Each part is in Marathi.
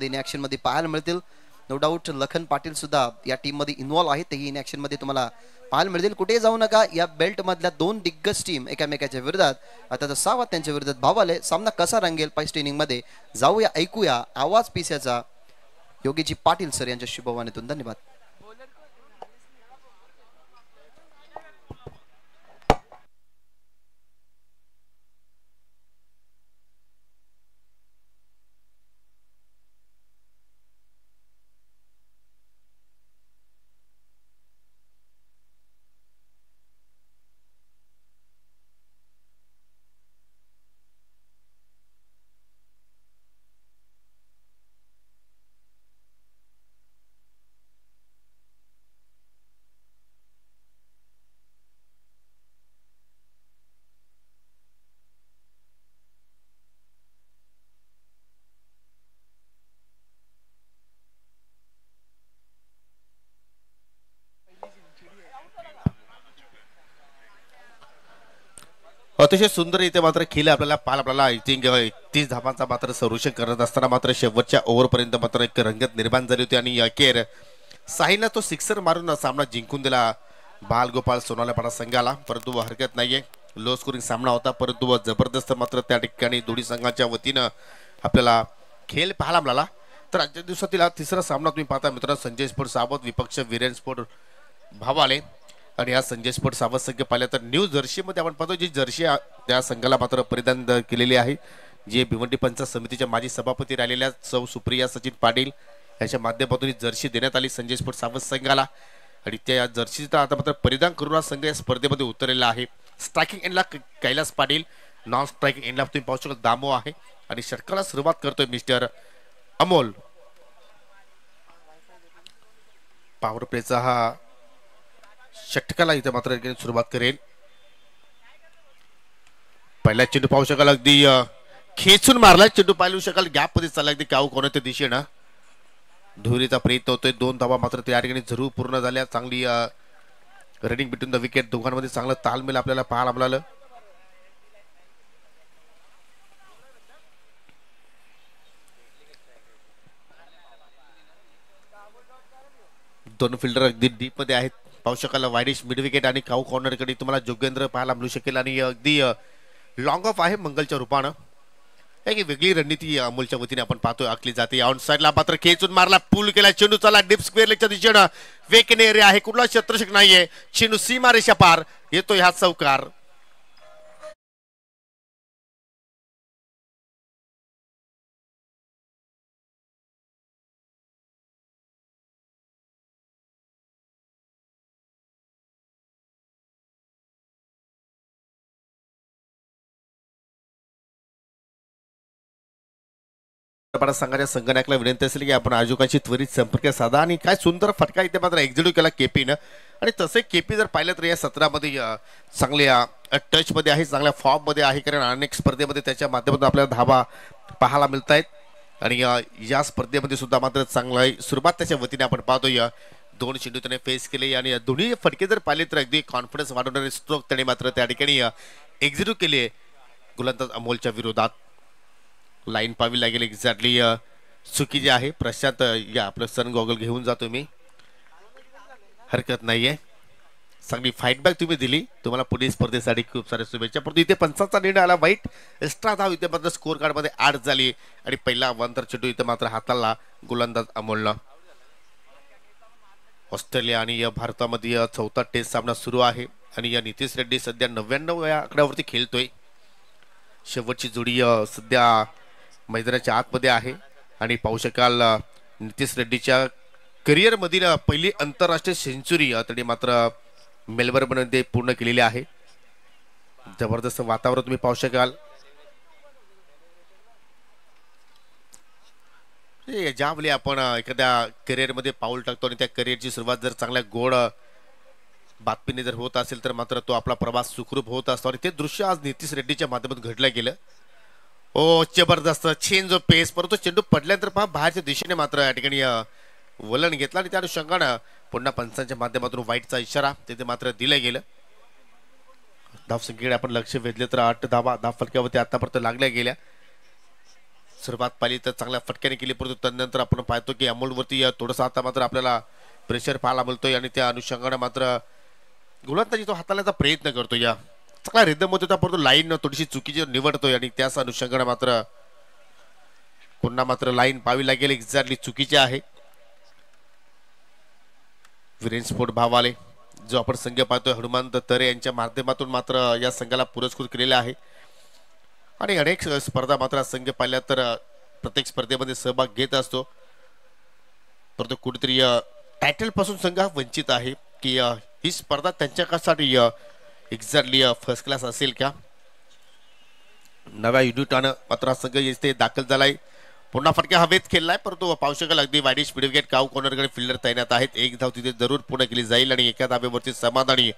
इन ऍक्शन मध्ये पाहायला मिळतील. नो डाऊट लखन पाटील सुद्धा या टीम मध्ये इन्व्हॉल्व आहेत, तेही इन ऍक्शन मध्ये तुम्हाला पाहायला मिळतील. कुठे जाऊ नका, या बेल्ट मधल्या दोन दिग्गज टीम एकामेकाच्या विरोधात. आता सावत त्यांच्या विरोधात भावाले. सामना कसा रंगेल फर्स्ट इनिंग मध्ये जाऊया, ऐकूया आवाज पिस्याचा योगीजी पाटील सर यांच्या शुभवाणीतून. धन्यवाद. अतिशय सुंदर इथे मात्र खेळ आपल्याला आपल्याला आय थिंक 31 धावांचा मात्र संरक्षण करत असताना मात्र शेवटच्या ओव्हरपर्यंत मात्र एक रंगत निर्माण झाली होती आणि अखेर साहिलने तो सिक्सर मारून सामना जिंकून दिला बालगोपाल सोनालेपाडा संघाला. परंतु हरकत नाहीये, लो स्कोरिंग सामना होता, परंतु जबरदस्त मात्र त्या ठिकाणी दोन्ही संघाच्या वतीनं आपल्याला खेळ पाहायला मिळाला. तर आजच्या दिवसातील हा तिसरा सामना तुम्ही पाहता मित्रांनो, संजय स्पोर्ट सावत विपक्ष वीरेन स्पोर्ट भावाले. आणि हा संजय स्पोर्ट सावत संघ पाहिला तर न्यू जर्सी मध्ये आपण पाहतो जी जर्सी त्या संघाला मात्र परिधान केलेली आहे, जे भिवंडी पंचायत समितीच्या माजी सभापती राहिलेल्या सौ सुप्रिया सचिन पाटील यांच्या माध्यमातून जर्सी देण्यात आली संजय स्पोर्ट सावत संघाला. आणि त्या जर्सीचा आता मात्र परिधान करून हा संघ या स्पर्धेमध्ये उतरलेला आहे. स्ट्रायकिंग एंडला कैलास पाटील, नॉन स्ट्रायकिंग एंडला तुम्ही पाहू शकता दामो आहे आणि षटकाला सुरुवात करतोय मिस्टर अमोल. पॉवर प्लेचा हा षटकाला इथे मात्र सुरुवात करेल. पहिला चेंडू पाहू शकाल अगदी खेचून मारला चेंडू पाहिलू शकाल गॅप मध्ये चालला अगदी काऊ कोणत्या दिशेनं धुरीचा प्रयत्न होतोय. 2 धावा मात्र त्या ठिकाणी जरूर पूर्ण झाल्या. चांगली रनिंग बिटवीन द विकेट, दोघांमध्ये चांगलं तालमेल आपल्याला पाहायला मिळालं. दोन फिल्डर अगदी डीप मध्ये आहेत, पाहू शकाल वाईडिश मिड विकेट आणि काऊ कॉर्नर कडे तुम्हाला जोगेंद्र पाहायला मिळू शकेल. आणि अगदी लॉंग ऑफ आहे मंगलच्या रूपानं. एक वेगळी रणनीती अमोलच्या वतीने आपण पाहतोय आखली जाते. ऑन साइडला मात्र खेचून मारला, पूल केला चेंडू, चला डीप स्क्वेअर लेगच्या दिशेनं वेकेन एरिया आहे, कुठला क्षेत्ररक्षक नाहीये, चेंडू सीमा रेषा पार येतोय हा चौकार. संघाच्या संगणकाला विनंती असेल की आपण आयोजकांशी त्वरित संपर्क साधा. आणि काय सुंदर फटका इथे मात्र एक्झिक्यूट केला केपीनं. आणि तसे केपी जर पाहिलं तर या सत्रामध्ये चांगल्या टच मध्ये आहे, चांगल्या फॉर्म मध्ये आहे, कारण अनेक स्पर्धेमध्ये त्याच्या माध्यमातून आपल्याला धावा पाहायला मिळत आहेत. आणि या स्पर्धेमध्ये सुद्धा मात्र चांगला सुरुवात त्याच्या वतीने आपण पाहतोय. 2 चेंडू त्याने फेस केले आणि दोन्ही फटके जर पाहिले तर अगदी कॉन्फिडन्स वाढवणारे स्ट्रोक त्याने मात्र त्या ठिकाणी एक्झिक्यूट केले गोलंदाज अमोलच्या विरोधात. लाईन पाहावी लागेल एक्झॅक्टली चुकी जी आहे. प्रशांत या आपलं सन गॉगल घेऊन जातो मी, हरकत नाहीये. चांगली फाईट बॅक तुम्ही दिली, तुम्हाला पुढील स्पर्धेसाठी खूप साऱ्या शुभेच्छा. परंतु इथे पंचांचा निर्णय आला वाईट. एक्स्ट्रा धाव इथे मात्र स्कोर कार्ड मध्ये ऍड झाली आणि पहिला वंतर चेंडू इथे मात्र हाताला गोलंदाज अमोलला. ऑस्ट्रेलिया आणि या भारतामध्ये चौथा टेस्ट सामना सुरू आहे आणि या नितीश रेड्डी सध्या 99 या आकड्यावरती खेळतोय. शेवटची जोडी सध्या मैदानाच्या आतमध्ये आहे आणि पाहू शकाल नितीश रेड्डीच्या करिअर मधील पहिली आंतरराष्ट्रीय सेंचुरी त्यांनी मात्र मेलबर्न मध्ये पूर्ण केलेली आहे. जबरदस्त वातावरण तुम्ही पाहू शकाल. ज्यावेळी आपण एखाद्या करिअर मध्ये पाऊल टाकतो आणि त्या करिअरची सुरुवात जर चांगल्या गोड बातमीने जर होत असेल तर मात्र तो आपला प्रवास सुखरूप होत असतो आणि ते दृश्य आज नितीश रेड्डीच्या माध्यमातून घडलं गेलं. ओ जबरदस्त चेंज ऑफ पेस, परंतु चेंडू पडल्यानंतर पहा बाहेरच्या दिशेने मात्र या ठिकाणी वलन घेतला आणि त्या अनुषंगानं पुन्हा पंचांच्या माध्यमातून वाईटचा इशारा तिथे मात्र दिलं गेलं. धावसंख्येकडे आपण लक्ष वेधले तर 8 धावा धाव फलकावरती आतापर्यंत लागल्या गेल्या. सुरुवात पाहिली तर चांगल्या फटक्याने केली, परंतु त्यानंतर आपण पाहतो की अमोलवरती थोडंसं आता मात्र आपल्याला प्रेशर पाहायला मिळतोय आणि त्या अनुषंगाने मात्र गोलंदाजी तो हाताळण्याचा प्रयत्न करतो. या चांगला रिदम मध्ये होता, परंतु लाईन थोडीशी चुकीची निवडतोय आणि त्याच अनुषंगाने मात्र पुन्हा मात्र लाईन पाहावी लागेल, एक्झॅक्टली चुकीची आहे. वीरेन स्पोर्ट भावाले जो आपण संघ पाहतोय हनुमंत तरे यांच्या माध्यमातून मात्र या संघाला पुरस्कृत केलेला आहे आणि अनेक स्पर्धा मात्र संघ पाहिल्या तर प्रत्येक स्पर्धेमध्ये सहभाग घेत असतो, परंतु कुठेतरी टायटल पासून संघ वंचित आहे की ही स्पर्धा त्यांच्यासाठी एक्झॅक्टली फर्स्ट क्लास असेल का. नव्या युनिटानं मात्र हा संघ येथे दाखल झालाय. पुन्हा फटक्या हवेत खेळलाय, परंतु पाहू शकाल अगदी वाईडिश मिडल विकेट काऊ कॉर्नरकडे फिल्डर तैनात आहेत. एक धाव तिथे जरूर पूर्ण केली जाईल आणि एका धावेवरती समाधानी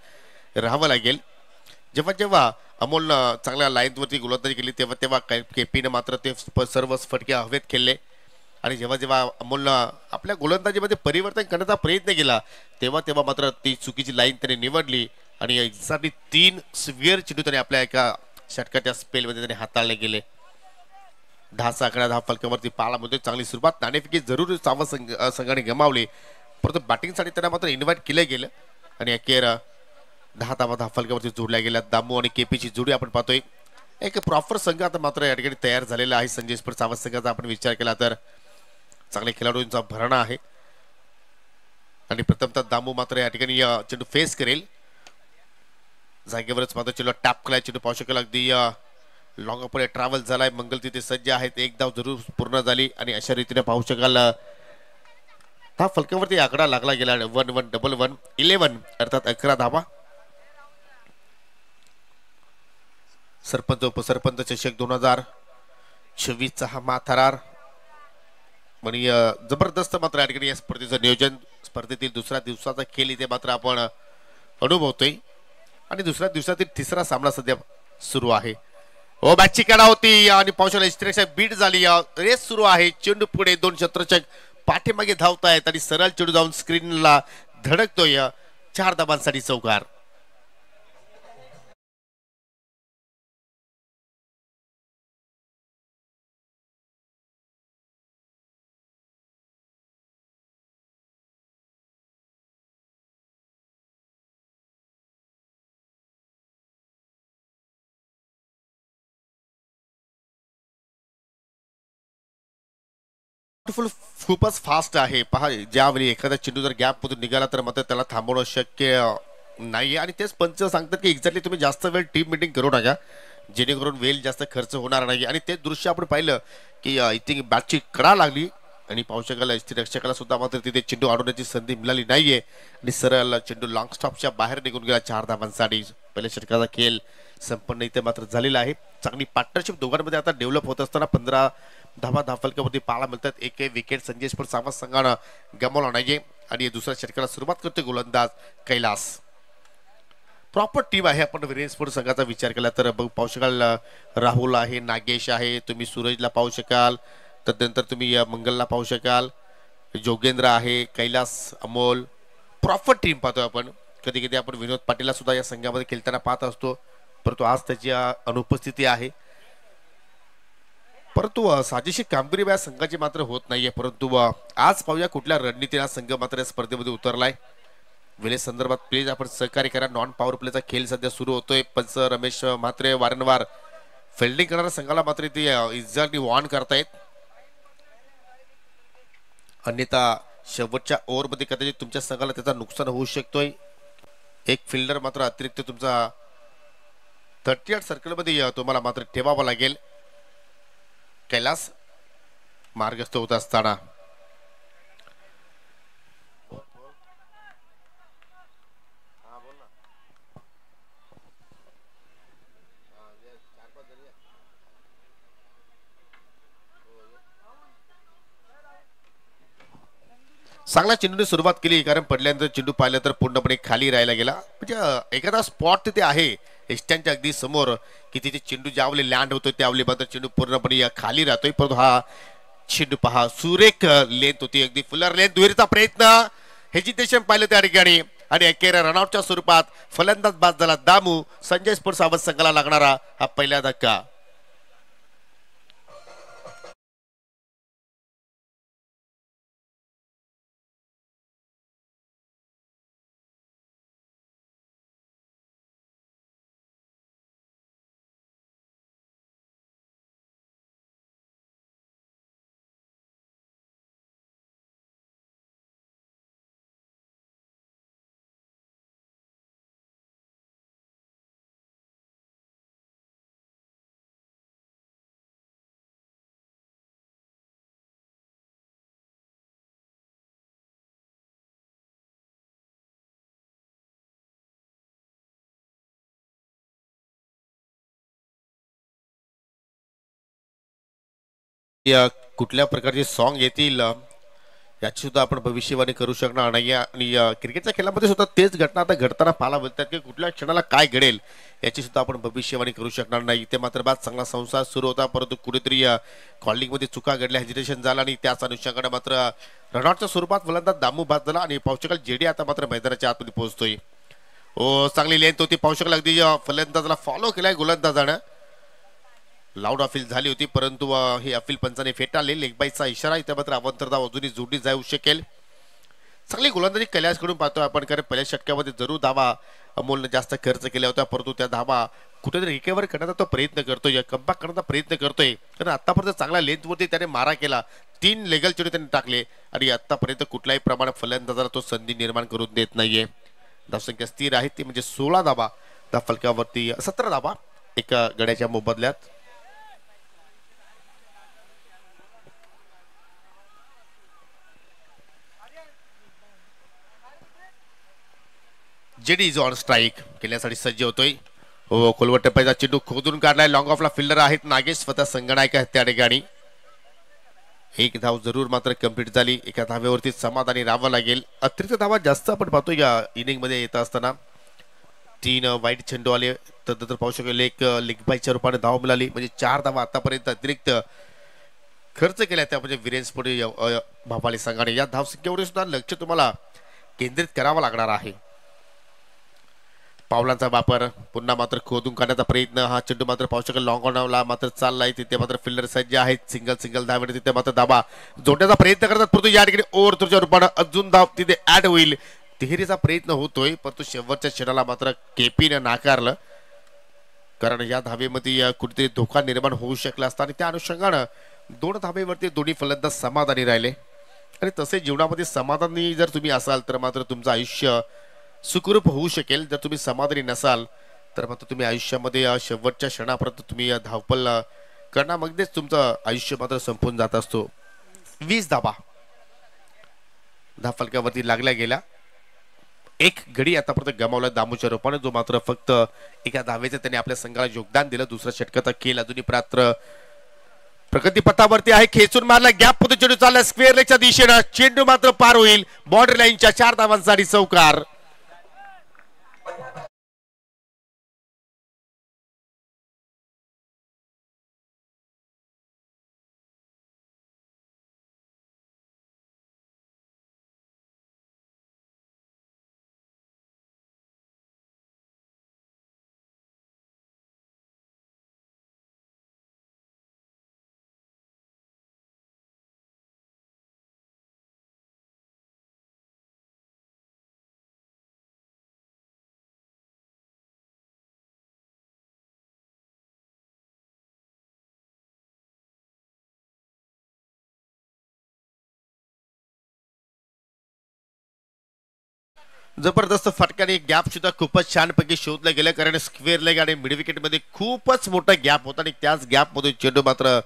राहावं लागेल. जेव्हा जेव्हा अमोलनं चांगल्या लाईनवरती गोलंदाजी केली तेव्हा तेव्हा केपीनं मात्र ते सर्व फटक्या हवेत खेळले आणि जेव्हा जेव्हा अमोलनं आपल्या गोलंदाजीमध्ये परिवर्तन करण्याचा प्रयत्न केला तेव्हा तेव्हा मात्र ती चुकीची लाईन त्याने निवडली आणि एक्झॅक्टली 3 स्क्वेअर चेंडू त्याने आपल्या एका षटकाच्या स्पेलमध्ये त्याने हाताळले गेले. 10चा आकडा 10 फलकावरती पाहायला मिळतोय. चांगली सुरुवात नाणेफेकी जरूर संघाने गमावली, परंतु बॅटिंगसाठी त्यांना मात्र इन्व्हाइट केलं गेलं आणि अखेर 10 धावा 10 फलकावरती जोडल्या गेल्या. दामू आणि केपीची जोडी आपण पाहतोय. एक प्रॉपर संघ आता मात्र या ठिकाणी तयार झालेला आहे. संजय स्पोर्ट्स सावध संघाचा आपण विचार केला तर चांगले खेळाडूंचा भरणा आहे आणि प्रथमतः दामू मात्र या ठिकाणी चेंडू फेस करेल. जागेवरच मात्र चेंडू टॅप केलाय. चेंडू पाहू शकाल अगदी लॉंग पुढे ट्रॅव्हल झालाय. मंगल तिथे सज्ज आहेत. एक धाव जरूर पूर्ण झाली आणि अशा रीतीने पाहू शकाल हा फलकावरती आकडा लागला गेला. 1-1-1-1 11 अर्थात 11 धावा. सरपंच उपसरपंच चषक 2024चा हा माथारार आणि जबरदस्त मात्र या ठिकाणी या स्पर्धेचं नियोजन, स्पर्धेतील दुसऱ्या दिवसाचा खेळ इथे मात्र आपण अनुभवतोय आणि दुसऱ्या दिवसातील तिसरा सामना सध्या सुरू आहे. हो मॅचची कडा होती आणि पावसाला इस्ट्रेक्शन बीट झाली. रेस सुरू आहे. चेंडू पुढे 2 क्षेत्ररक्षक पाठीमागे धावत आहेत आणि सरळ चेंडू जाऊन स्क्रीनला धडकतोय. 4 धावांसाठी चौकार. खूपच फास्ट आहे. पहा ज्यावेळी एखादा चेंडू जर गॅप मधून निघाला तर मात्र त्याला थांबवणं शक्य नाहीये आणि तेच पंच सांगतात की एक्झॅक्टली तुम्ही जास्त वेळ टीम मीटिंग करू नका जेणेकरून वेळ जास्त खर्च होणार नाही. आणि ते दृश्य आपण पाहिलं की आय थिंक बॅटची कडा लागली आणि पाहू शकाल रक्षकाला सुद्धा मात्र तिथे चेंडू अडवण्याची संधी मिळाली नाहीये आणि सरळ चेंडू लॉंग स्टॉपच्या बाहेर निघून गेला. 4 धावांसाठी पहिल्या षटकाचा खेळ संपन्न इथे मात्र झालेला आहे. चांगली पार्टनरशिप दोघांमध्ये आता डेव्हलप होत असताना 15 धावा 10 फलकावरती पाहायला मिळतात. एक विकेट संजय स्पोर्ट्स सावध संघानं गमावला नाहीये आणि दुसऱ्या षटकाला सुरुवात करतोय गोलंदाज कैलास. प्रॉपर टीम आहे. आपण वीरेन स्पोर्ट्स संघाचा विचार केला तर पाहू शकाल राहुल आहे, नागेश आहे, तुम्ही सूरजला पाहू शकाल, त्यानंतर तुम्ही मंगलला पाहू शकाल, जोगेंद्र आहे, कैलास, अमोल. प्रॉपर टीम पाहतोय आपण. कधी कधी आपण विनोद पाटीलला सुद्धा या संघामध्ये खेळताना पाहत असतो, परंतु आज त्याची अनुपस्थिती आहे. परंतु साजेशी कामगिरी या संघाची मात्र होत नाहीये. परंतु आज पाहूया कुठल्या रणनीतीने संघ मात्र या स्पर्धेमध्ये उतरलाय. वेळे संदर्भात प्लीज आपण सहकार्य करा. नॉन पॉवर प्लेचा खेळ सध्या सुरू होतोय. पंच रमेश मात्र वारंवार फिल्डिंग करणाऱ्या संघाला मात्र ते एक्झॅक्टली वॉर्न करतायत. अन्यथा शेवटच्या ओव्हरमध्ये कदाचित तुमच्या संघाला त्याचा नुकसान होऊ शकतोय. एक फिल्डर मात्र अतिरिक्त तुमचा 38 सर्कलमध्ये तुम्हाला मात्र ठेवावा लागेल. कैलास मार्गस्थ होत असताना चांगल्या चेंडूने सुरुवात केली, कारण पडल्यानंतर चेंडू पाहिलं तर पूर्णपणे खाली राहायला गेला. म्हणजे एखादा स्पॉट तिथे आहे एस्टँडच्या अगदी समोर की तिथे चेंडू ज्यावेळी लँड होतोय त्यावेळी मात्र चेंडू पूर्णपणे खाली राहतोय. परंतु हा चेंडू पहा सुरेख लेंथ होती, अगदी फुलर लेंथ. दुहेरीचा प्रयत्न, हेजिटेशन पाहिलं त्या ठिकाणी आणि अखेर रनआउटच्या स्वरूपात फलंदाज बाद झाला दामू. संजय स्पोर्ट्स सावध संघाला लागणारा हा पहिला धक्का. या कुठल्या प्रकारचे सॉन्ग येतील याची सुद्धा आपण भविष्यवाणी करू शकणार नाही. आणि क्रिकेटच्या खेळामध्ये सुद्धा तेच घटना आता घडताना पाहायला मिळतात की कुठल्या क्षणाला काय घडेल याची सुद्धा आपण भविष्यवाणी करू शकणार नाही. इथे मात्र बाद चांगला संसार सुरू होता, परंतु कुठेतरी कॉलिंगमध्ये चुका घडल्या, हेजिटेशन झाला आणि त्याच अनुषंगाने मात्र रनआउटच्या स्वरूपात फलंदाज दामू बाद झाला आणि पाहू शकाल जेडी आता मात्र मैदानाच्या आतमध्ये पोहोचतोय. ओ चांगली लेंथ होती, पाहू शकाल अगदी फलंदाजाला फॉलो केलाय गोलंदाजानं. लाऊड अपील झाली होती, परंतु ही अपील पंचाने फेटाळली. लेगबाईचा इशारा. इथे मात्र अवंतर धाव अजूनही जोडली जाऊ शकेल. चांगली गोलंदाजी कैलासकडून पाहतोय आपण, कारण पहिल्या षटकामध्ये जरूर धावा अमोलने जास्त खर्च केल्या होत्या, परंतु त्या धावा कुठेतरी रिकव्हर करण्याचा तो प्रयत्न करतोय, कमबॅक करण्याचा प्रयत्न करतोय. कारण आतापर्यंत चांगल्या लेंथवरती त्याने मारा केला, 3 लेगल चेंडू त्याने टाकले आणि आतापर्यंत कुठल्याही प्रमाणात फलंदाजाला तो संधी निर्माण करून देत नाहीये. धावसंख्या स्थिर आहे ती म्हणजे 16 धावा. त्या फलकावरती 17 धावा एका गड्याच्या मोबदल्यात. जेडी इज ऑन स्ट्राईक केल्यासाठी सज्ज होतोय. हो खोलवर टप्प्याचा चेंडू खोदून काढलाय. लॉंग ऑफला फिल्डर आहेत नागेश स्वतः संगणायक आहेत त्या ठिकाणी. एक धाव जरूर मात्र कंप्लीट झाली. एका धावेवरती समाधानी राहावं लागेल. अतिरिक्त धावा जास्त आपण पाहतो या इनिंग मध्ये येत असताना. 3 वाईट चेंडू आले तर पाहू शकेल एक लेगबाईच्या रूपाने धाव मिळाली, म्हणजे 4 धावा आतापर्यंत अतिरिक्त खर्च केल्या त्या म्हणजे विरेन्सपुढे भापाली संघाने. या धावसंख्येवर सुद्धा लक्ष तुम्हाला केंद्रित करावं लागणार आहे. पावलांचा वापर पुन्हा मात्र खोदून काढण्याचा प्रयत्न. हा चेंडू मात्र पाहू शकेल लॉंग ऑनला मात्र चाललाय. तिथे मात्र फिल्डर सज्ज आहेत. सिंगल धाव तिथे मात्र धाबा जोडण्याचा प्रयत्न करतात, परंतु या ठिकाणी ओव्हर तुझ्या रूपानं अजून धाव तिथे ऍड होईल. तिहेरीचा प्रयत्न होतोय, परंतु शेवटच्या क्षणाला मात्र केपीने नाकारलं, कारण या धावेमध्ये कुठेतरी धोका निर्माण होऊ शकला असता. आणि त्या अनुषंगानं 2 धावेवरती दोन्ही फलंदाज समाधानी राहिले. आणि तसे जीवनामध्ये समाधानी जर तुम्ही असाल तर मात्र तुमचं आयुष्य सुखरूप होऊ शकेल. जर तुम्ही समाधानी नसाल तर मात्र तुम्ही आयुष्यामध्ये शेवटच्या क्षणापर्यंत तुम्ही धावपल करण्यामध्येच तुमचं आयुष्य मात्र संपून जात असतो. 20 धावा धावफलकावरती लागल्या गेल्या. एक गडी आतापर्यंत गमावला दामूच्या रूपाने, जो मात्र फक्त एका धावेचे त्याने आपल्या संघाला योगदान दिलं. दुसरा षटकाचा खेळ अजूनही पात्र प्रगतीपथावरती आहे. खेचून मारला, गॅप मध्ये चेंडू चालला स्क्वेअर लेगच्या दिशेनं. चेंडू मात्र पार होईल. बॉर्डर लाईनच्या 4 धावांसाठी चौकार. जबरदस्त फटक्याने गॅप सुद्धा खूपच छानपैकी शोधलं गेलं, कारण स्क्वेअर लेग आणि मिड विकेट मध्ये खूपच मोठा गॅप होता आणि त्याच गॅप मधून चेंडू मात्र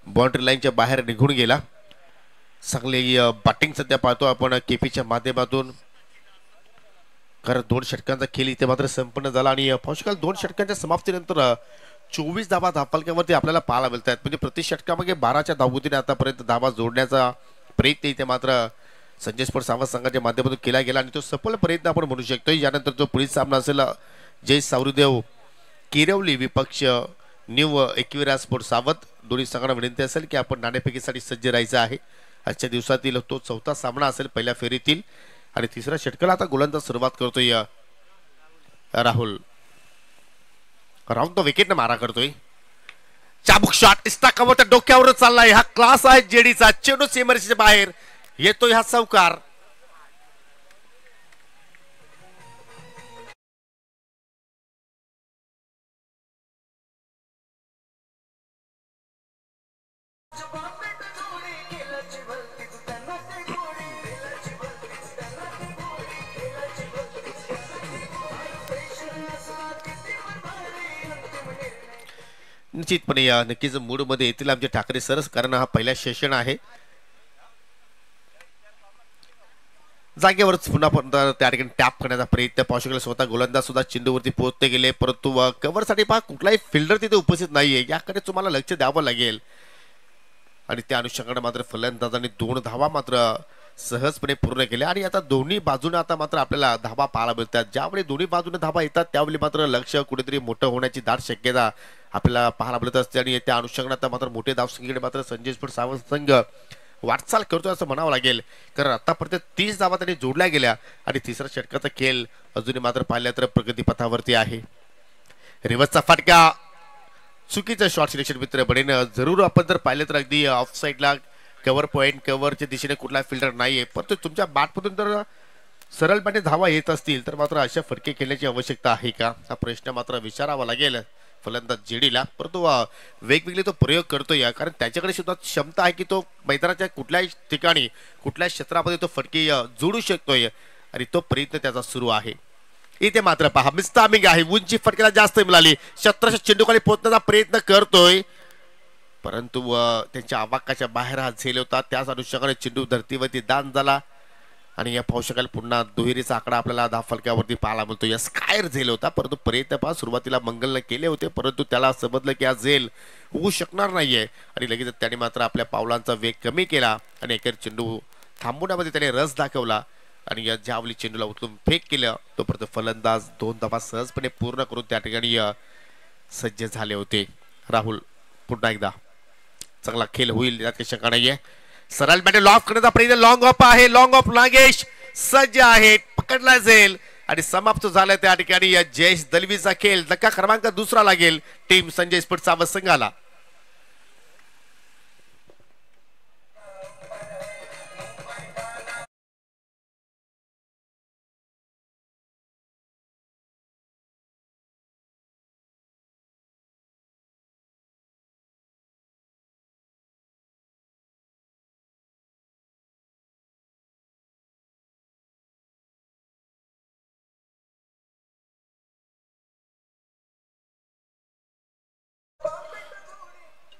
बाउंड्री लाईनच्या बाहेर निघून गेला. चांगली बॅटिंग सध्या पाहतो आपण केपीच्या माध्यमातून, कारण 2 षटकांचा खेळ इथे मात्र संपन्न झाला. आणि पाहू 2 षटकांच्या समाप्तीनंतर 24 धावा धावफलकावरती आपल्याला पाहायला मिळतात. म्हणजे प्रति षटकामध्ये 12च्या धावगतीने आतापर्यंत धावा जोडण्याचा प्रयत्न इथे मात्र संजय स्पोर्ट्स सावंत संघाच्या माध्यमातून केला गेला आणि तो सफल प्रयत्न आपण म्हणू शकतो. यानंतर जो पुढील सामना असेल जय सावरुदेव किरवली विपक्ष न्यू एकविरा स्पोर्ट्स सावंत. दोन्ही संघांना विनंती असेल की आपण नाणेफेकीसाठी सज्ज राहायचं आहे. आजच्या दिवसातील तो 4था सामना असेल पहिल्या फेरीतील. आणि 3ऱ्या षटकाला आता गोलंदाज सुरुवात करतोय राहुल. राऊंड विकेट न मारा करतोय. चाबुक शॉट इस्ता कमरच्या डोक्यावर चाललाय. हा क्लास आहे जेडीचा. चेंडू सीमारेषेच्या बाहेर येतोय हा चौकार. निश्चितपणे नक्कीच मूड मध्ये येतील आमचे ठाकरे सरस, कारण हा पहिला सेशन आहे. जागेवरच पुन्हा त्या ठिकाणी टॅप करण्याचा प्रयत्न पाहू शकेल. स्वतः गोलंदाज सुद्धा चेंडूवरती पोहोचते गेले, परंतु कव्हरसाठी पहा कुठलाही फिल्डर तिथे उपस्थित नाहीये. याकडे तुम्हाला लक्ष द्यावं लागेल. आणि त्या अनुषंगाने मात्र फलंदाजांनी 2 धावा मात्र सहजपणे पूर्ण केल्या आणि आता दोन्ही बाजूने आता मात्र आपल्याला धावा पाहायला मिळतात. ज्यावेळी दोन्ही बाजूने धावा येतात त्यावेळी मात्र लक्ष कुठेतरी मोठं होण्याची दाट शक्यता आपल्याला पाहायला मिळत असते आणि त्या अनुषंगाने आता मात्र मोठे धावसंख्येकडे मात्र संजय स्पोर्ट सावंत संघ वाटचाल करतोय असं म्हणावं लागेल. कारण आतापर्यंत 30 धावा त्यांनी जोडल्या गेल्या आणि तिसरा षटकाचा खेळ अजूनही मात्र पाहिल्या तर प्रगतीपथावरती आहे. रिव्हर्सचा फटका, चुकीचं शॉट सिलेक्शन मित्र बडेन. जरूर आपण जर पाहिलं तर अगदी ऑफ साईडला कव्हर पॉइंट कव्हरच्या दिशेने कुठला फिल्डर नाहीये, परंतु तुमच्या बॅटमधून जर सरळपणे धावा येत असतील तर मात्र अशा फटके खेळण्याची आवश्यकता आहे का, हा प्रश्न मात्र विचारावा लागेल फलंदाज जेडीला. परंतु वेगवेगळे तो प्रयोग करतोय कारण त्याच्याकडे सुद्धा क्षमता आहे की तो मैदानाच्या कुठल्याही ठिकाणी कुठल्याही क्षेत्रामध्ये तो फटके जोडू शकतोय आणि तो प्रयत्न त्याचा सुरू आहे. इथे मात्र पहा मिस्तामिंग आहे, उंची फटक्याला जास्त मिळाली, 1700 चेंडूखाली पोहोचण्याचा प्रयत्न करतोय परंतु त्यांच्या आवाकाच्या बाहेर हा झेल होता. त्याच अनुषंगाने चेंडू धरतीवरती दान झाला आणि या पाहू शकाल पुन्हा दुहेरीचा आकडा आपल्याला धावफलक्यावरती पाहायला मिळतो. या स्कायर झेल होता परंतु प्रयत्न पहा सुरुवातीला मंगलने केले होते परंतु त्याला समजलं की हा झेल होऊ शकणार नाहीये आणि लगेच त्याने मात्र आपल्या पावलांचा वेग कमी केला आणि अखेर चेंडू थांबवण्यामध्ये त्याने रस दाखवला आणि या ज्यावेळी चेंडूला उचलून फेक केलं तोपर्यंत फलंदाज 2 धावा सहजपणे पूर्ण करून त्या ठिकाणी सज्ज झाले होते. राहुल पुन्हा एकदा चांगला खेळ होईल यात काही शंका नाहीये. सरळ बॅट लॉक करण्याचा प्रयत्न, लॉंग ऑफ आहे, लॉंग ऑफ नागेश सज्ज आहे, पकडला जाईल आणि समाप्त झाला त्या ठिकाणी या जयेश दलवीचा खेळ. धक्का क्रमांक 2 लागेल टीम संजय स्पोर्ट सावंत संघाला.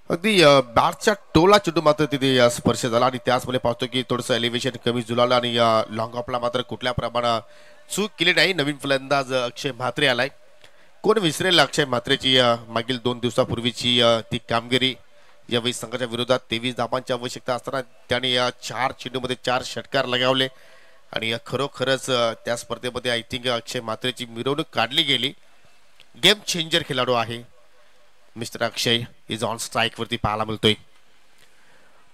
अगदी बॅटच्या टोला चेंडू मात्र तिथे स्पर्श झाला आणि त्याचमुळे पाहतो की थोडंसं एलिव्हेशन कमी झुलालं आणि लॉंग ऑफला मात्र कुठल्या प्रमाणात चूक केली नाही. नवीन फलंदाज अक्षय म्हात्रे आलाय. कोण विसरेल अक्षय म्हात्रेची मागील 2 दिवसापूर्वीची ती कामगिरी. यावेळी संघाच्या विरोधात 23 धावांची आवश्यकता असताना त्याने या 4 चेंडूमध्ये 4 षटकार लगावले आणि खरोखरच त्या स्पर्धेमध्ये आय थिंक अक्षय म्हात्रेची मिरवणूक काढली गेली. गेम चेंजर खेळाडू आहे mister Akshay is on strike वरती पाहायला मिळतोय.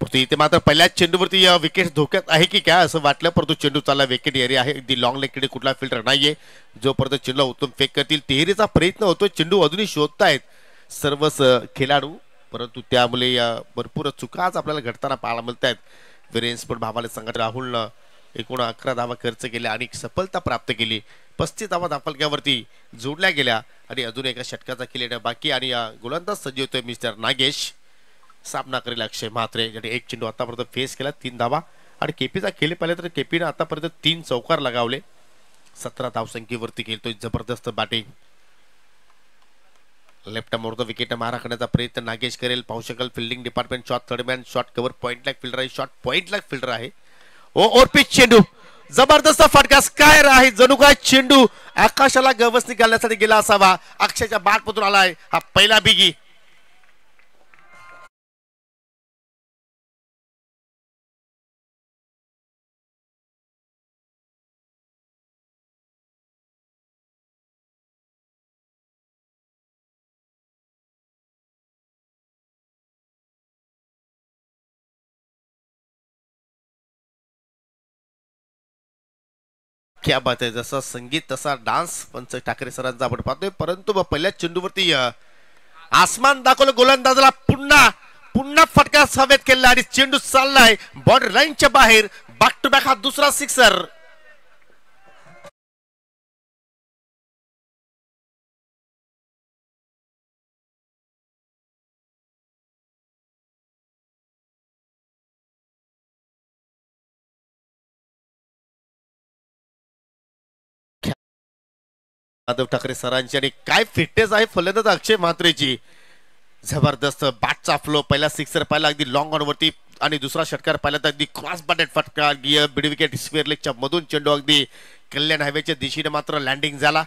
परंतु इथे मात्र पहिल्याच चेंडूवरती विकेट धोक्यात आहे की काय असं वाटलं परंतु चेंडू चालला विकेट एरिया आहे. अगदी लॉंग लेगकडे कुठला फिल्डर नाहीये जोपर्यंत चेंडूला उतरून फेक करतील. तिहेरीचा प्रयत्न होतोय, चेंडू अजूनही शोधतायत सर्वच खेळाडू परंतु त्यामुळे भरपूर चुकाच आपल्याला घडताना पाहायला मिळत आहेत. विरेन्स पण भावाले संघात राहुलनं एकूण 11 धावा खर्च केल्या आणि सफलता प्राप्त केली. 35 धावा धावफलक्यावरती जोडल्या गेल्या आणि अजून एका षटकाचा खेळ बाकी आणि गोलंदाज सज्ज होतोय मिस्टर नागेश. सामना करेल अक्षय म्हात्रे ज्याने 1 चेंडू आतापर्यंत फेस केला, 3 धावा आणि केपीचा खेळ पाहिला तर केपीने आतापर्यंत 3 चौकार लगावले. 17 धावसंख्येवरती खेळतोय, जबरदस्त बॅटिंग. लेफ्ट मोडतो विकेट मारा करण्याचा प्रयत्न नागेश करेल. पाहू शकाल fielding department shot third man shot cover point lakh fielder आहे, शॉट पॉइंट लाख फिल्डर आहे. ओर पिच चेंडू जबरदस्त फटका स्कायर आहे, जणू काय चेंडू आकाशाला गवसणी घालण्यासाठी गेला असावा. अक्षयच्या बॅट मधून आलाय हा पहिला बिगी. क्या बात आहे, जसा संगीत तसा डान्स पंच ठाकरे सरांचा आपण पाहतोय. परंतु पहिल्या चेंडूवरती आसमान दाखवलं गोलंदाजाला. पुन्हा पुन्हा फटका हवेत केला आणि चेंडू चाललाय बॉर्डर लाईनच्या बाहेर. बॅक टू बॅक हा दुसरा सिक्सर. माधव ठाकरे सरांची आणि काय फिटनेस आहे फलंदाज अक्षय म्हात्रेची. जबरदस्त बॅटचा फ्लो. पहिला सिक्सर पाहिला अगदी लॉंग ऑन वरती आणि दुसरा षटकार पाहिला तर अगदी क्रॉस बॅटेड फटका मिड विकेट स्क्वेअर लेगच्या मधून चेंडू अगदी कल्याण हायवेच्या दिशेने मात्र लँडिंग झाला.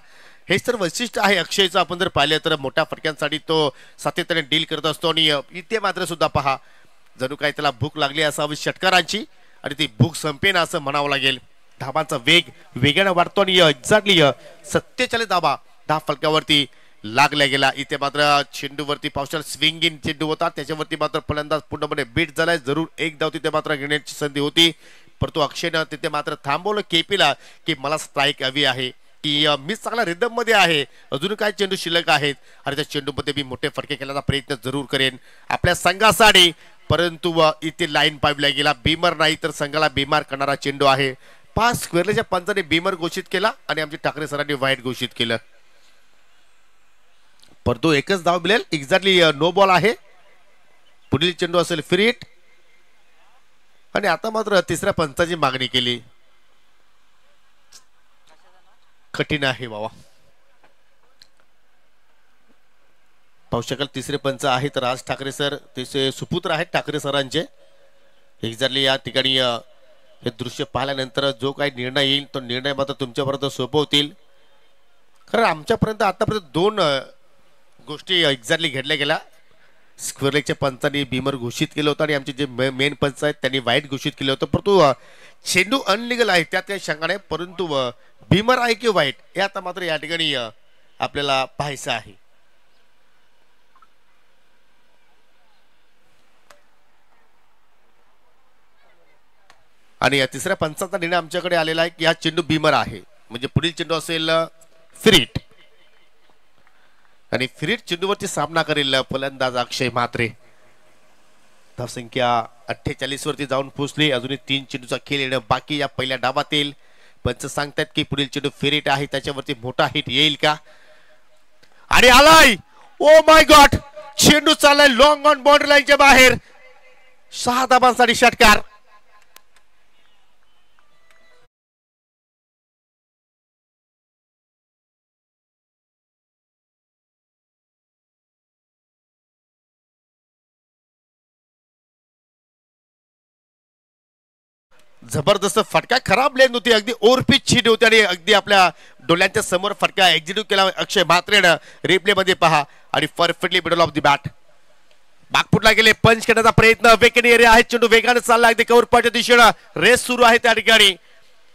हेच तर वैशिष्ट्य आहे अक्षयचं. आपण जर पाहिलं तर मोठ्या फटक्यांसाठी तो सातत्याने डील करत असतो आणि इथे मात्र सुद्धा पहा जणू काही त्याला भूक लागली असावी षटकारांची आणि ती भूक संपेना असं म्हणावं लागेल. धाबांचा वेग वेगाने वाढतो आणि एक्झॅक्टली 47 धाबा धाव फलकावरती लागल्या गेला. इथे मात्र चेंडूवरती पावसाळ स्विंगिंग चेंडू होता, त्याच्यावरती मात्र फलंदाज पूर्णपणे बीट झालाय. जरूर एक धाव तिथे मात्र घेण्याची संधी होती, परंतु अक्षयनं तिथे मात्र थांबवलं केपीला की मला स्ट्राईक हवी आहे, की मी चांगला रिदम मध्ये आहे, अजून काय चेंडू शिल्लक आहेत आणि त्या चेंडूमध्ये मी मोठे फटके खेळण्याचा प्रयत्न जरूर करेन आपल्या संघासाठी. परंतु इथे लाईन पावला गेला. बीमर नाही तर संघाला बीमार करणारा चेंडू आहे. 5 स्क्वेअरच्या पंचाने बीमर घोषित केला आणि आमचे ठाकरे सरांनी वाईट घोषित केलं. परंतु एकच धाव मिळेल. एक्झॅक्टली नो बॉल आहे. पुढील चेंडू असेल फ्री हिट आणि आता मात्र तिसऱ्या पंचाची मागणी केली. कठीण आहे बाबा. पाहू शकाल तिसरे पंच आहेत राज ठाकरे सर, तिचे सुपुत्र आहेत ठाकरे सरांचे. एक्झॅक्टली या ठिकाणी हे दृश्य पाहिल्यानंतर जो काही निर्णय येईल तो निर्णय मात्र तुमच्यापर्यंत सोपवतील. कारण आमच्यापर्यंत आतापर्यंत 2 गोष्टी एक्झॅक्टली घडल्या गेल्या. स्क्वेअरलेगच्या पंचांनी बीमर घोषित केलं होतं आणि आमचे जे मेन पंच आहेत त्यांनी वाईट घोषित केलं होतं. परंतु चेंडू अनलिगल आहे त्यात काही शंका नाही, परंतु बीमर आहे की वाईट हे आता मात्र या ठिकाणी आपल्याला पाहायचं आहे. आणि या तिसऱ्या पंचाचा निर्णय आमच्याकडे आलेला आहे की हा चेंडू बीमर आहे, म्हणजे पुढील चेंडू असेल फ्री हिट आणि फ्री हिट चेंडूवरती सामना करेल फलंदाज अक्षय म्हात्रे. धावसंख्या 48 वरती जाऊन पोहोचली. अजूनही 3 चेंडूचा खेळ येणं बाकी या पहिल्या डावातील. पंच सांगतात की पुढील चेंडू फ्री हिट आहे, त्याच्यावरती मोठा हिट येईल का आणि आलाय. ओ माय गॉड, चेंडू चाललाय लॉंग ऑन बाउंड्री लाईनच्या बाहेर. 6 धाबांसाठी षटकार. जबरदस्त फटका, खराब लेन होती, अगदी ओव्हरपिच हिट होती आणि अगदी आपल्या डोळ्यांच्या समोर फटका एक्झिक्यूट केला अक्षय म्हात्रेनं. रिप्ले मध्ये पहा आणि perfectly middle of the bat बागफुटला गेले. पंच करण्याचा प्रयत्न, वेकेंड एरिया आहे, चेंडू वेगाने चालला अगदी कव्हर पॉईंटच्या दिशेनं. रेस सुरू आहे त्या ठिकाणी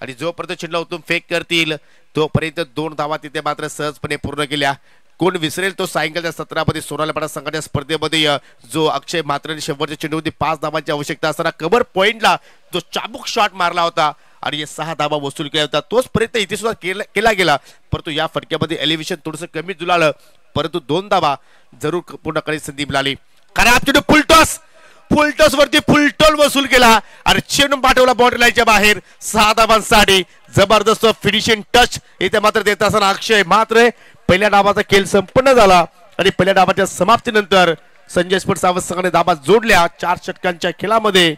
आणि जोपर्यंत चेंडू उतरून फेक करतील तोपर्यंत 2 धावा तिथे मात्र सहजपणे पूर्ण केल्या. कोण विसरेल तो सायंकाळच्या 17 सोनालीपाडा संघाच्या स्पर्धेमध्ये जो अक्षय म्हात्रेने शेवटच्या चेंडूमध्ये 5 धावांची आवश्यकता असताना कव्हर पॉइंटला जो चाबूक शॉट मारला होता आणि 6 धावा वसूल केला होता, तोच प्रयत्न इथे सुद्धा केला गेला. परंतु या फटक्यामध्ये एलिव्हेशन थोडंसं कमी जुळालं, परंतु 2 धावा जरूर पूर्ण करण्याची संधी मिळाली. खराब चेंडू फुलटॉस वरती फुलटॉल वसूल केला आणि चेंडू पाठवला बाउंड्री लाईनच्या बाहेर. 6 धावांसाठी जबरदस्त फिनिशिंग टच इथे मात्र देत असताना अक्षय म्हात्रे. पहिल्या डावाचा खेळ संपन्न झाला आणि पहिल्या डावाच्या समाप्तीनंतर संजय स्पोर्ट्स सावंत संघाने धाबा जोडल्या. 4 षटकांच्या खेळामध्ये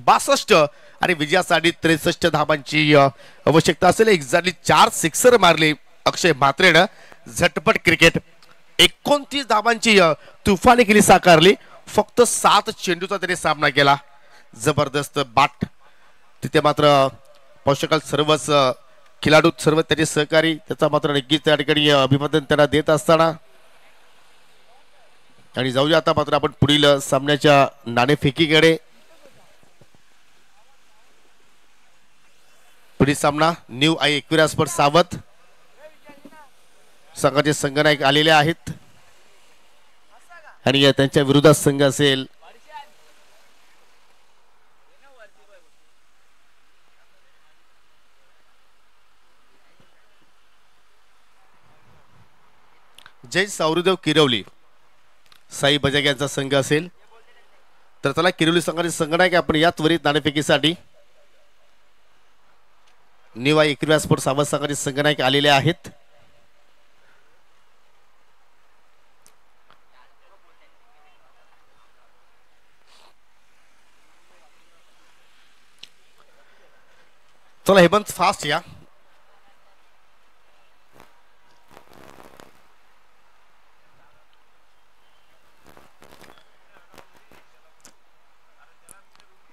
62 आणि विजयासाठी 63 धाबांची आवश्यकता असेल. एक्झॅक्टली 4 सिक्सर मारले अक्षय म्हात्रेनं. झटपट क्रिकेट 29 धाबांची तुफानी केली साकारली. फक्त 7 चेंडूचा त्याने सामना केला. जबरदस्त बाट तिथे मात्र पाहू शकाल सर्वच खेळाडू सर्व त्याचे सहकारी त्याचा मात्र नक्कीच त्या ठिकाणी अभिवादन त्यांना देत असताना. आणि जाऊया आता मात्र आपण पुढील सामन्याच्या नाणेफेकीकडे. पुढील सामना न्यू आई एकविरा स्पोर्ट्स सावत संघाचे संघनायक आलेले आहेत आणि त्यांच्या विरोधात संघ असेल जय सावरीदेव किरवली. साई बजाग यांचा संघ असेल तर त्याला किरवली संघाचे संघनायक आपण या त्वरित नाणेफेकीसाठी न्यू आई एकविरा स्पोर्ट्स सावत संघाचे संघनायक आलेले आहेत. चला हेमंत फास्ट या.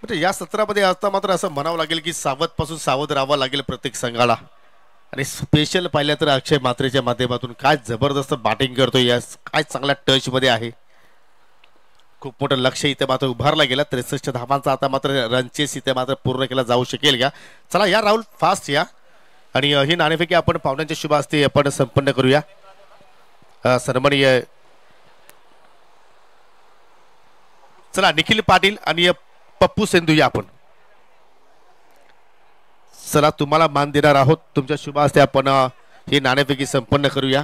या सत्रामध्ये आता मात्र असं म्हणावं लागेल की सावध पासून सावध राहावं लागेल प्रत्येक संघाला. आणि स्पेशल पाहिलं तर अक्षय म्हात्रेच्या माध्यमातून काय जबरदस्त बॅटिंग करतोय, या काय चांगल्या टच मध्ये आहे. खूप मोठं लक्ष इथे मात्र उभारला गेला. 63 धावांचा आता मात्र रनचेस इथे मात्र पूर्ण केला जाऊ शकेल का? चला या राहुल फास्ट या आणि ही नाणेफेकी आपण पाहुण्यांच्या शुभ हस्ते आपण संपन्न करूया. सन्माननीय चला निखिल पाटील आणि पप्पू सिंधू या आपण. चला तुम्हाला मान देणार आहोत. तुमच्या शुभ हस्ते आपण ही नाणेफेकी संपन्न करूया.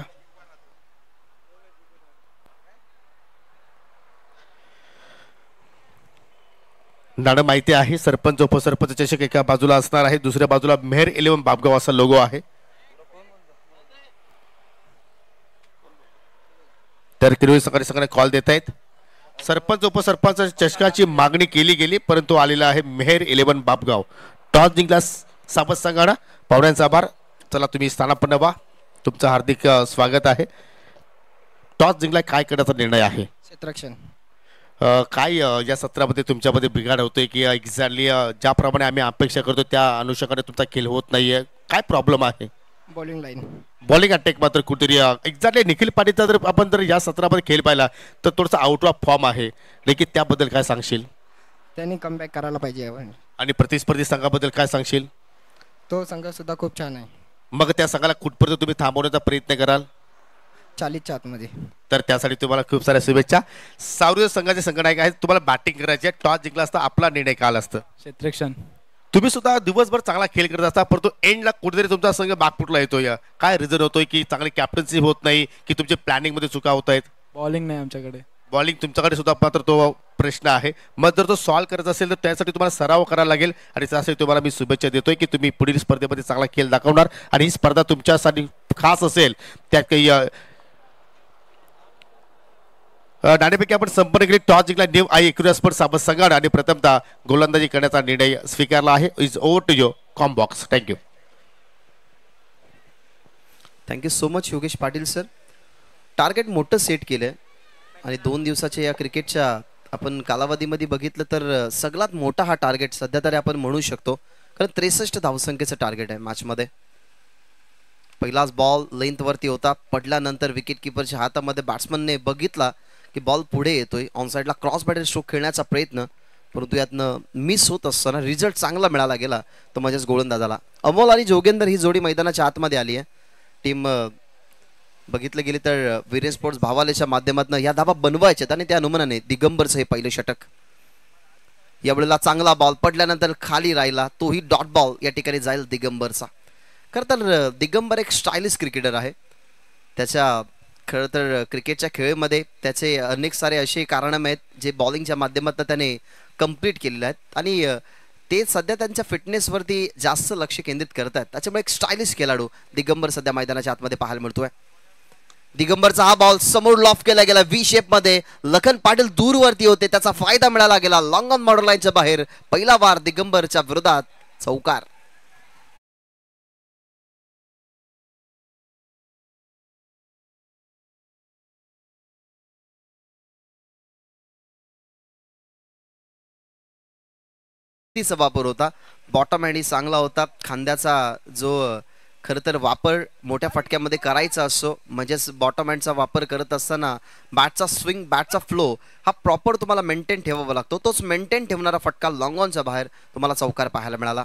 नाणं माहिती आहे. सरपंच उपसरपंच चषक एका बाजूला असणार आहे, दुसऱ्या बाजूला मेहर 11 बापगाव असा लोगो आहे. तर किरवी सकाळी कॉल देत आहेत. सरपंच उपसरपंच चषकाची मागणी केली गेली परंतु आलेला आहे मेहर 11 बापगाव. टॉस जिंकला सावत संघानं. पाहुण्यांचा आभार. चला तुम्ही स्थानापन्न व्हा. तुमचं हार्दिक स्वागत आहे. टॉस जिंकला काय करण्याचा निर्णय आहे? क्षेत्ररक्षण. काय या सत्रामध्ये तुमच्यामध्ये बिघाड होतोय की एक्झॅक्टली ज्याप्रमाणे आम्ही अपेक्षा करतो त्या अनुषंगाने तुमचा खेळ होत नाहीये? काय प्रॉब्लेम आहे? Bowling line. बॉलिंग अटॅक मात्र कुठेतरी एक्झॅक्टली निखिल पाटीलचा जर आपण जर या सत्रामध्ये खेळ पाहिला तर थोडासा आउट ऑफ फॉर्म आहे. लेकिन त्याबद्दल काय सांगशील? त्यांनी कमबॅक करायला पाहिजे. आणि प्रतिस्पर्धी संघाबद्दल काय सांगशील? तो संघ सुद्धा खूप छान आहे. मग त्या संघाला कुठपर्यंत तुम्ही थांबवण्याचा प्रयत्न कराल? 40च्या आतमध्ये. तर त्यासाठी तुम्हाला खूप साऱ्या शुभेच्छा. सावरी संघाचे संघनायक आहेत. तुम्हाला बॅटिंग करायची आहे. टॉस जिंकला असता आपला निर्णय काल असतं. क्षेत्ररक्षण. तुम्ही सुद्धा दिवसभर चांगला खेळ करत असता परंतु एंडला कुठेतरी तुमचा संघ बागपुटला येतोय. काय रिझन होतोय की चांगली कॅप्टन्सी होत नाही की तुमच्या प्लॅनिंग मध्ये चुका होत आहेत? बॉलिंग नाही आमच्याकडे. बॉलिंग तुमच्याकडे सुद्धा मात्र तो प्रश्न आहे. मग जर तो सॉल्व्ह करत असेल तर त्यासाठी तुम्हाला सराव करायला लागेल आणि त्यासाठी तुम्हाला मी शुभेच्छा देतोय की तुम्ही पुढील स्पर्धेमध्ये चांगला खेळ दाखवणार आणि ही स्पर्धा तुमच्यासाठी खास असेल. त्यात काही नाणेफेकी आपण संपन्न केली. टॉस जिंकला न्यू आई एक्युरेस्पर्ट साबत संघाने आणि प्रथमतः गोलंदाजी करण्याचा निर्णय स्वीकारला आहे. Is over to your com box. Thank you. Thank you so much Yogesh Patil sir. Target मोठं सेट केलंय आणि 2 दिवसाच्या या क्रिकेटच्या आपण कालावधीमध्ये बघितलं तर सगळ्यात मोठा हा टार्गेट सध्या तरी आपण म्हणू शकतो. कारण 63 धावसंख्येचं टार्गेट आहे मॅचमध्ये. पहिलाच बॉल लेंथवरती होता. पडल्यानंतर विकेट किपरच्या हातामध्ये बॅट्समनने बघितला की बॉल पुढे येतोय. ऑनसाईडला क्रॉस बॅटर स्ट्रोक खेळण्याचा प्रयत्न परंतु यातनं मिस होत असताना रिझल्ट चांगला मिळाला गेला तो म्हणजेच गोलंदाजाला. अमोल आणि जोगेंदर ही जोडी मैदानाच्या आतमध्ये आली आहे. टीम बघितलं गेली तर वीरेन स्पोर्ट्स भावालेच्या माध्यमातून या धाबा बनवायच्यात आणि त्या अनुमानाने दिगंबरचं हे पहिलं षटक. यावेळेला चांगला बॉल पडल्यानंतर खाली राहिला. तोही डॉट बॉल या ठिकाणी जाईल दिगंबरचा. खरं तर दिगंबर एक स्टायलिश क्रिकेटर आहे. त्याच्या खरं तर क्रिकेटच्या खेळामध्ये त्याचे अनेक सारे असे कारणामे आहेत जे बॉलिंगच्या माध्यमातून त्याने कंप्लीट केलेले आहेत आणि ते सध्या त्यांच्या फिटनेसवरती जास्त लक्ष केंद्रित करत आहेत. त्याच्यामुळे एक स्टायलिश खेळाडू दिगंबर सध्या मैदानाच्या आतमध्ये पाहायला मिळतोय. दिगंबरचा हा बॉल समोर लॉफ केला गेला व्ही शेप मध्ये. लखन पाटील दूरवरती होते. त्याचा फायदा मिळाला गेला. लॉंग ऑन बॉर्डर लाईनच्या बाहेर पहिला वार दिगंबरच्या विरोधात चौकार. वापर होता. बॉटम हँड चांगला होता. खांद्याचा जो खरं तर वापर मोठ्या फटक्यामध्ये करायचा असतो म्हणजेच बॉटम हँडचा वापर करत असताना बॅटचा स्विंग बॅटचा फ्लो हा प्रॉपर तुम्हाला मेंटेन ठेवावा लागतो. तोच मेंटेन ठेवणारा फटका लॉंग ऑनच्या बाहेर तुम्हाला चौकार पाहायला मिळाला.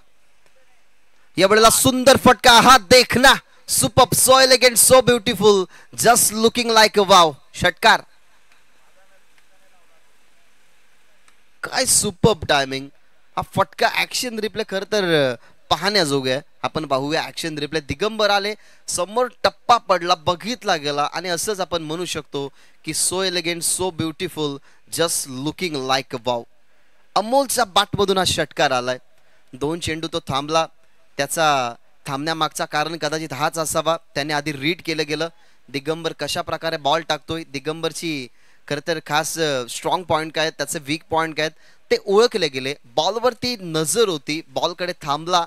यावेळेला सुंदर फटका. हा देखना superb, so elegant, so beautiful, just looking like a wow. षटकार. काय सुपर्ब टायमिंग. हा फटका ऍक्शन रिप्ले खरं तर पाहण्याजोगे आहे. आपण पाहूया ऍक्शन रिप्ले. दिगंबर आले समोर, टप्पा पडला, बघितला गेला आणि असंच आपण म्हणू शकतो की so elegant, so beautiful, just looking like a wow. अमोलच्या बॅटमधून हा षटकार आलाय. 2 चेंडू तो थांबला. त्याचा थांबण्यामागचा कारण कदाचित हाच असावा. त्याने आधी रीड केलं गेलं दिगंबर कशा प्रकारे बॉल टाकतोय. दिगंबरची खरं तर खास स्ट्रॉंग पॉईंट काय आहेत, त्याचे वीक पॉईंट काय आहेत ते ओळखले गेले. बॉलवरती नजर होती. बॉलकडे थांबला.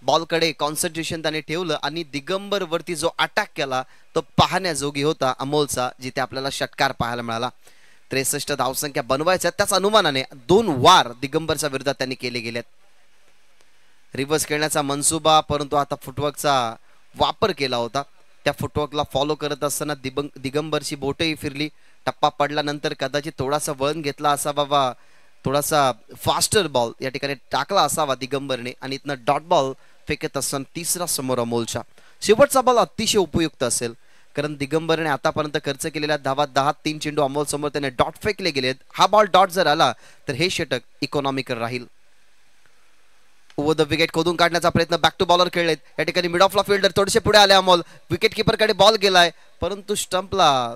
बॉलकडे कॉन्सन्ट्रेशन त्याने ठेवलं आणि दिगंबर वरती जो अटॅक केला तो पाहण्याजोगी होता अमोलचा, जिथे आपल्याला षटकार पाहायला मिळाला. 63 धावसंख्या बनवायच्या त्याच अनुमानाने 2 वार दिगंबरच्या विरोधात त्यांनी केले गेलेत. रिव्हर्स खेळण्याचा मनसुबा परंतु आता फुटवर्कचा वापर केला होता. त्या फुटवर्कला फॉलो करत असताना दिगंबरची बोटही फिरली. टप्पा पडल्यानंतर कदाचित थोडासा वळण घेतला असा बाबा, थोडासा फास्टर बॉल या ठिकाणी टाकला असावा दिगंबरने आणि इथनं डॉट बॉल फेकत असताना तिसरा समोर अमोलच्या. शेवटचा बॉल अतिशय उपयुक्त असेल, कारण दिगंबरने आतापर्यंत खर्च केलेल्या धावा 10, 3 चेंडू अमोल समोर त्याने डॉट फेकले गेलेत. हा बॉल डॉट जर आला तर हे षटक इकॉनॉमिकल राहील. ओव्हर द विकेट खोदून काढण्याचा प्रयत्न, बॅक टू बॉलर खेळलेत या ठिकाणी. मिड ऑफला फिल्डर थोडेसे पुढे आले अमोल, विकेट किपरकडे बॉल गेलाय, परंतु स्टंपला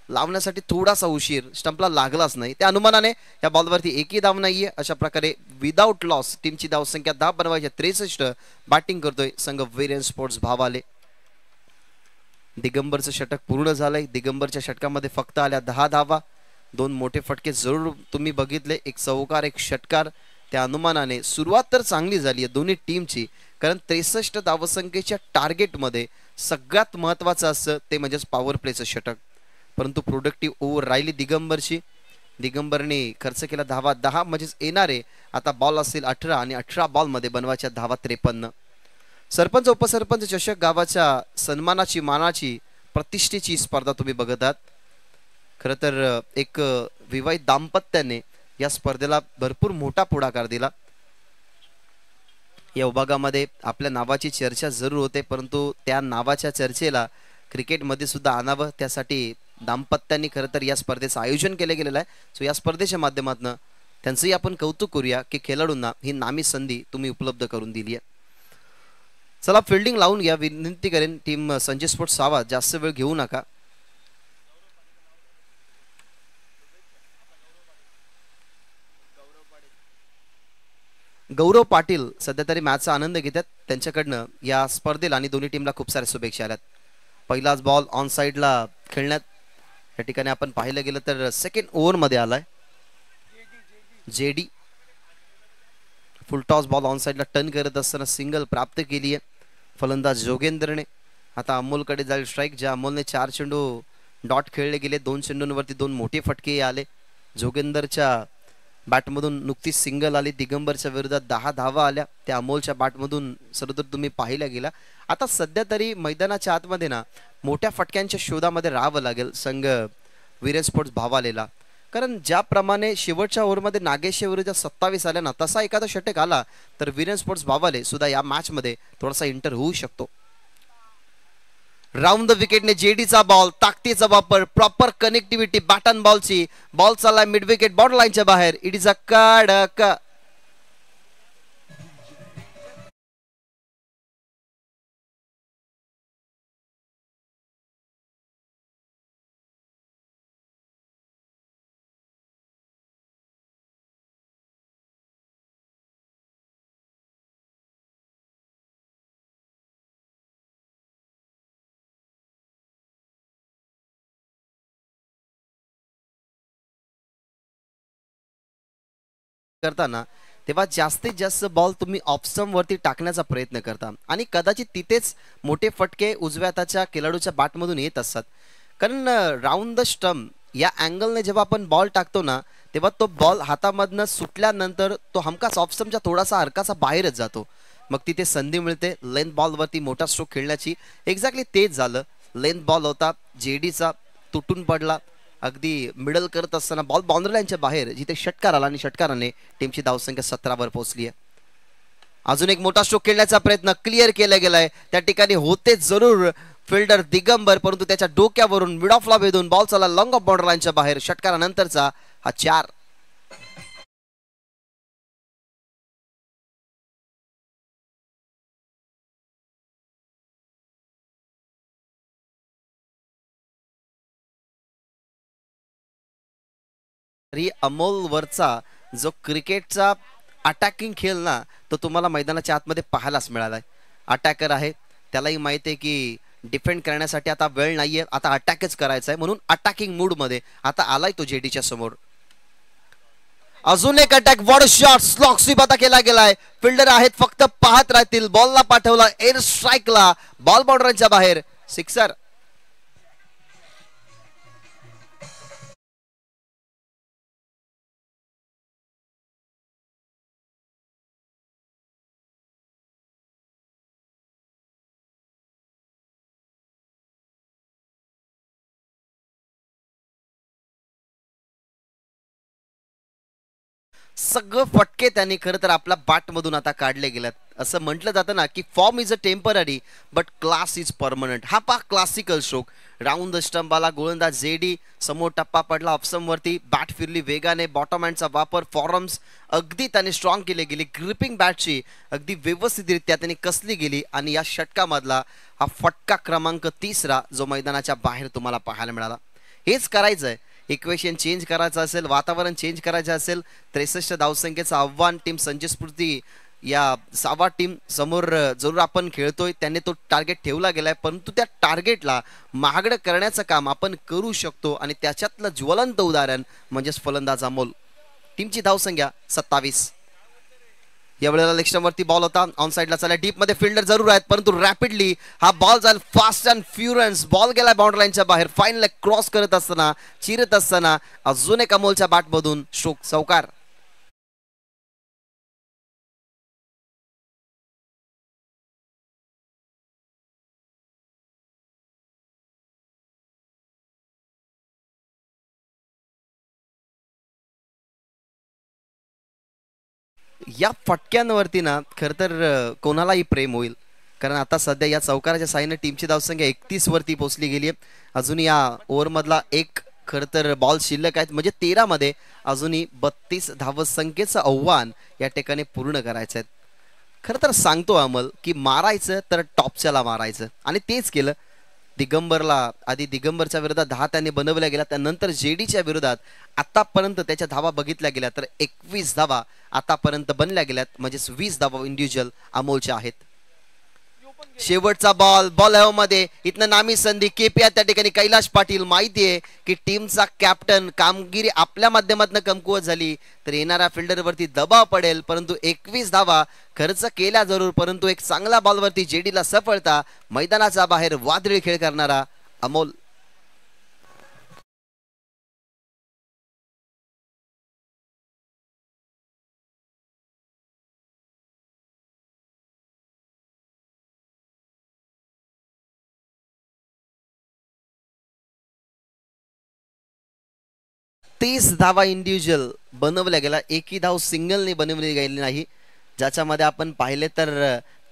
लावण्यासाठी थोडासा उशीर, स्टंपला लागलाच नाही. त्या अनुमानाने या बॉलवरती एकही धाव नाहीये. अशा प्रकारे विदाऊट लॉस टीमची धावसंख्या 10 बनवायच्या 63. बॅटिंग करतोय संघ वीरेन स्पोर्ट्स भावाले. दिगंबरचं षटक पूर्ण झालंय. दिगंबरच्या षटकामध्ये फक्त आल्या 10 धावा. 2 मोठे फटके जरूर तुम्ही बघितले, एक चौकार एक षटकार. त्या अनुमानाने सुरुवात तर चांगली झाली आहे दोन्ही टीमची, कारण 63 धावसंख्येच्या टार्गेटमध्ये सगळ्यात महत्वाचं असं ते म्हणजेच पॉवर प्लेचं षटक. परंतु प्रोडक्टिव्ह ओव्हर राहिली दिगंबरची. दिगंबरने खर्च केला धावा 10, म्हणजेच येणारे आता बॉल असतील 18 आणि 18 बॉलमध्ये बनवायच्या धावा 53. सरपंच उपसरपंच चषक गावाच्या सन्मानाची, मानाची, प्रतिष्ठेची स्पर्धा तुम्ही बघत आहात. खरं तर एक विवाहित दाम्पत्याने या स्पर्धेला भरपूर मोठा पुढाकार दिला. या विभागामध्ये आपल्या नावाची चर्चा जरूर होते, परंतु त्या नावाच्या चर्चेला क्रिकेटमध्ये सुद्धा आणावं, त्यासाठी दाम्पत्यांनी खरं तर या स्पर्धेचं आयोजन केलं गेलेलं आहे. सो या स्पर्धेच्या माध्यमातून त्यांचंही आपण कौतुक करूया की खेळाडूंना ही नामी संधी तुम्ही उपलब्ध करून दिली आहे. चला फिल्डिंग लावून घ्या, विनंती करेन टीम संजय स्पोर्ट्स सावा, जास्त वेळ घेऊ नका. गौरव पाटील सध्या तरी मॅचचा आनंद घेतात, त्यांच्याकडनं या स्पर्धेला आणि दोन्ही टीमला खूप साऱ्या शुभेच्छा आल्यात. पहिलाच बॉल ऑन साइडला खेळण्यात या ठिकाणी आपण पाहिलं गेलं तर सेकंड ओव्हरमध्ये आलाय. जेडी फुलटॉस बॉल ऑन साइडला टर्न करत असताना सिंगल प्राप्त केली आहे फलंदाज जोगेंद्रने. आता अमोलकडे जाईल स्ट्राईक, ज्या अमोलने 4 चेंडू डॉट खेळले गेले, 2 चेंडूंवरती 2 मोठे फटके आले. जोगेंदरच्या बॅटमधून नुकतीच सिंगल आली, दिगंबरच्या विरोधात 10 धावा आल्या, त्या अमोलच्या बॅटमधून सर्वत्र तुम्ही पाहिल्या गेला. आता सध्या तरी मैदानाच्या आतमध्ये ना मोठ्या फटक्यांच्या शोधामध्ये राहावं लागेल संघ वीरेन स्पोर्ट्स भावालेला, कारण ज्याप्रमाणे शेवटच्या ओव्हरमध्ये नागेश विरुद्ध 27 आल्या ना, तसा एखादा षटक आला तर वीरेन स्पोर्ट्स भावाले सुद्धा या मॅचमध्ये थोडासा इंटर होऊ शकतो. राऊंड द विकेटने जेडीचा बॉल, ताकदीचा वापर, प्रॉपर कनेक्टिव्हिटी बॅटन बॉलची. बॉल चाललाय मिड विकेट बॉर्डर लाईनच्या बाहेर. इट इज अ कडक करताना तेव्हा जास्तीत जास्त बॉल तुम्ही ऑफस्टम वरती टाकण्याचा प्रयत्न करता आणि कदाचित तिथेच मोठे फटके उजव्या हाताच्या खेळाडूच्या बॅटमधून येत असतात, कारण राऊंड द स्टंप या अँगलने जेव्हा आपण बॉल टाकतो ना, तेव्हा तो बॉल हातामधनं सुटल्यानंतर तो हमखास ऑफस्टमच्या थोडासा हरकासा बाहेरच जातो. मग तिथे संधी मिळते लेंथ बॉलवरती मोठा स्ट्रोक खेळण्याची. एक्झॅक्टली तेच झालं. लेंथ बॉल होता जेडीचा, तुटून पडला अगदी मिडल करत असताना बॉल बाउंड्री लाईनच्या बाहेर, जिथे षटकार आला आणि षटकाराने टीमची धावसंख्या 17 वर पोहोचली आहे. अजून एक मोठा स्ट्रोक खेळण्याचा प्रयत्न क्लिअर केला गेलाय, त्या ठिकाणी होते जरूर फिल्डर दिगंबर, परंतु त्याच्या डोक्यावरून मिड ऑफला भेदून बॉल चालला लॉंग ऑफ बाउंड्री लाईनच्या बाहेर. षटकारानंतरचा हा 4. अमोल वरचा जो क्रिकेटचा अटॅकिंग खेळ ना, तो तुम्हाला मैदानाच्या आतमध्ये पाहायलाच मिळालाय. अटॅकर आहे, त्यालाही माहिती आहे की डिफेंड करण्यासाठी आता वेळ नाहीये, आता अटॅकच करायचा आहे, म्हणून अटॅकिंग मूड मध्ये आता आलाय तो जेडीच्या समोर. अजून एक attack, what shot, slog sweep आता केला गेलाय. फिल्डर आहेत फक्त पाहत राहतील. बॉलला पाठवला एअर स्ट्राईकला, बॉल बाउंड्रीच्या बाहेर. सिक्सर. सगळं फटके त्यांनी खरं तर आपल्या बॅटमधून आता काढले गेल्यात. असं म्हटलं जातं ना की form is a temporary but class is permanent. हा पा क्लासिकल स्ट्रोक. राऊंड द स्टंपाला गोलंदाज जेडी, समोर टप्पा पडला ऑफसमवरती, बॅट फिरली वेगाने, बॉटम हँडचा वापर, फॉरम्स अगदी त्याने स्ट्रॉंग केले गेली, ग्रिपिंग बॅटची अगदी व्यवस्थितरित्या त्यांनी कसली गेली आणि या षटकामधला हा फटका क्रमांक 3 जो मैदानाच्या बाहेर तुम्हाला पाहायला मिळाला. हेच करायचं आहे. इक्वेशन चेंज करायचं असेल, वातावरण चेंज करायचं असेल, 63 धावसंख्येचं आव्हान टीम संजय स्फूर्ती या 6वा टीम समोर जरूर आपण खेळतोय. त्याने तो टार्गेट ठेवला गेलाय, परंतु त्या टार्गेटला महागडं करण्याचं काम आपण करू शकतो आणि त्याच्यातलं ज्वलंत उदाहरण म्हणजेच फलंदाज अमोल. टीमची धावसंख्या 27. यावेळेला लेग स्टंपवरती बॉल होता, ऑन साइडला चालला, डीप मध्ये फिल्डर जरूर आहेत, परंतु रॅपिडली हा बॉल जाईल फास्ट अँड फ्युरन्स. बॉल गेला बाउंड्री लाईनच्या बाहेर. फाईनल क्रॉस करत असताना, चिरत असताना अजून एक अमोलच्या बॅटमधून स्ट्रोक चौकार. या फटक्यांवरती ना खरं तर कोणालाही प्रेम होईल, कारण आता सध्या या चौकाराच्या साहाय्याने टीमची धावसंख्या 31 वरती पोहोचली गेली आहे. अजून या ओव्हरमधला एक खरं तर बॉल शिल्लक आहेत, म्हणजे 13 मध्ये अजूनही 32 धावसंख्येचं आव्हान या ठिकाणी पूर्ण करायचं आहे. खरं तर सांगतो अमल की मारायचं तर टॉपच्याला मारायचं आणि तेच केलं. दिगंबरला आधी दिगंबरच्या विरोधात 10 त्यांनी बनवल्या गेल्या, त्यानंतर जेडीच्या विरोधात आतापर्यंत त्याच्या धावा बघितल्या गेल्या तर 21 धावा आतापर्यंत बनल्या गेल्यात, म्हणजेच 20 धावा इंडिव्हिज्युअल अमोलच्या आहेत. शेवटचा बॉल बॉल मध्ये इथनं नामी संधी. केपीआर त्या ठिकाणी कैलाश पाटील. माहिती आहे की टीमचा कॅप्टन, कामगिरी आपल्या माध्यमातून कमकुवत झाली तर येणाऱ्या फिल्डरवरती दबाव पडेल, परंतु 21 धावा खर्च केल्या जरूर, परंतु एक चांगला बॉलवरती जेडीला सफळता. मैदानाच्या बाहेर वादळी खेळ करणारा अमोल. तीस धावा इंडिव्हिज्युअल बनवल्या गेला, एकही धाव सिंगलने बनवली गेली नाही, ज्याच्यामध्ये आपण पाहिले तर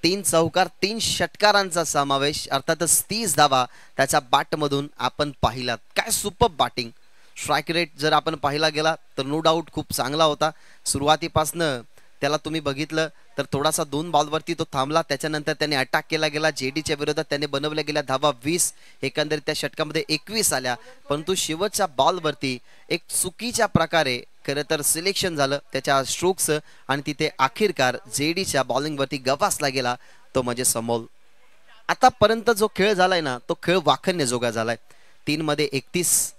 3 चौकार 3 षटकारांचा समावेश, अर्थातच 30 धावा त्याच्या बॅटमधून आपण पाहिलात. काय सुपर बॅटिंग. स्ट्राईक रेट जर आपण पाहिला गेला तर नो डाऊट खूप चांगला होता. सुरुवातीपासनं त्याला तुम्ही बघितलं तर थोडासा 2 बॉलवरती तो थांबला, त्याच्यानंतर त्याने अटॅक केला गेला. जेडीच्या विरोधात त्याने बनवल्या गेल्या धावा 20, एकंदरीत त्या षटकामध्ये 21 आल्या, परंतु शेवटच्या बॉलवरती एक चुकीच्या प्रकारे खरं तर सिलेक्शन झालं त्याच्या स्ट्रोक्स आणि तिथे अखेरकार जेडीच्या बॉलिंगवरती गवासला गेला, तो म्हणजे समोल. आतापर्यंत जो खेळ झालाय ना तो खेळ वाखण्याजोगा झालाय. 3 मध्ये 31,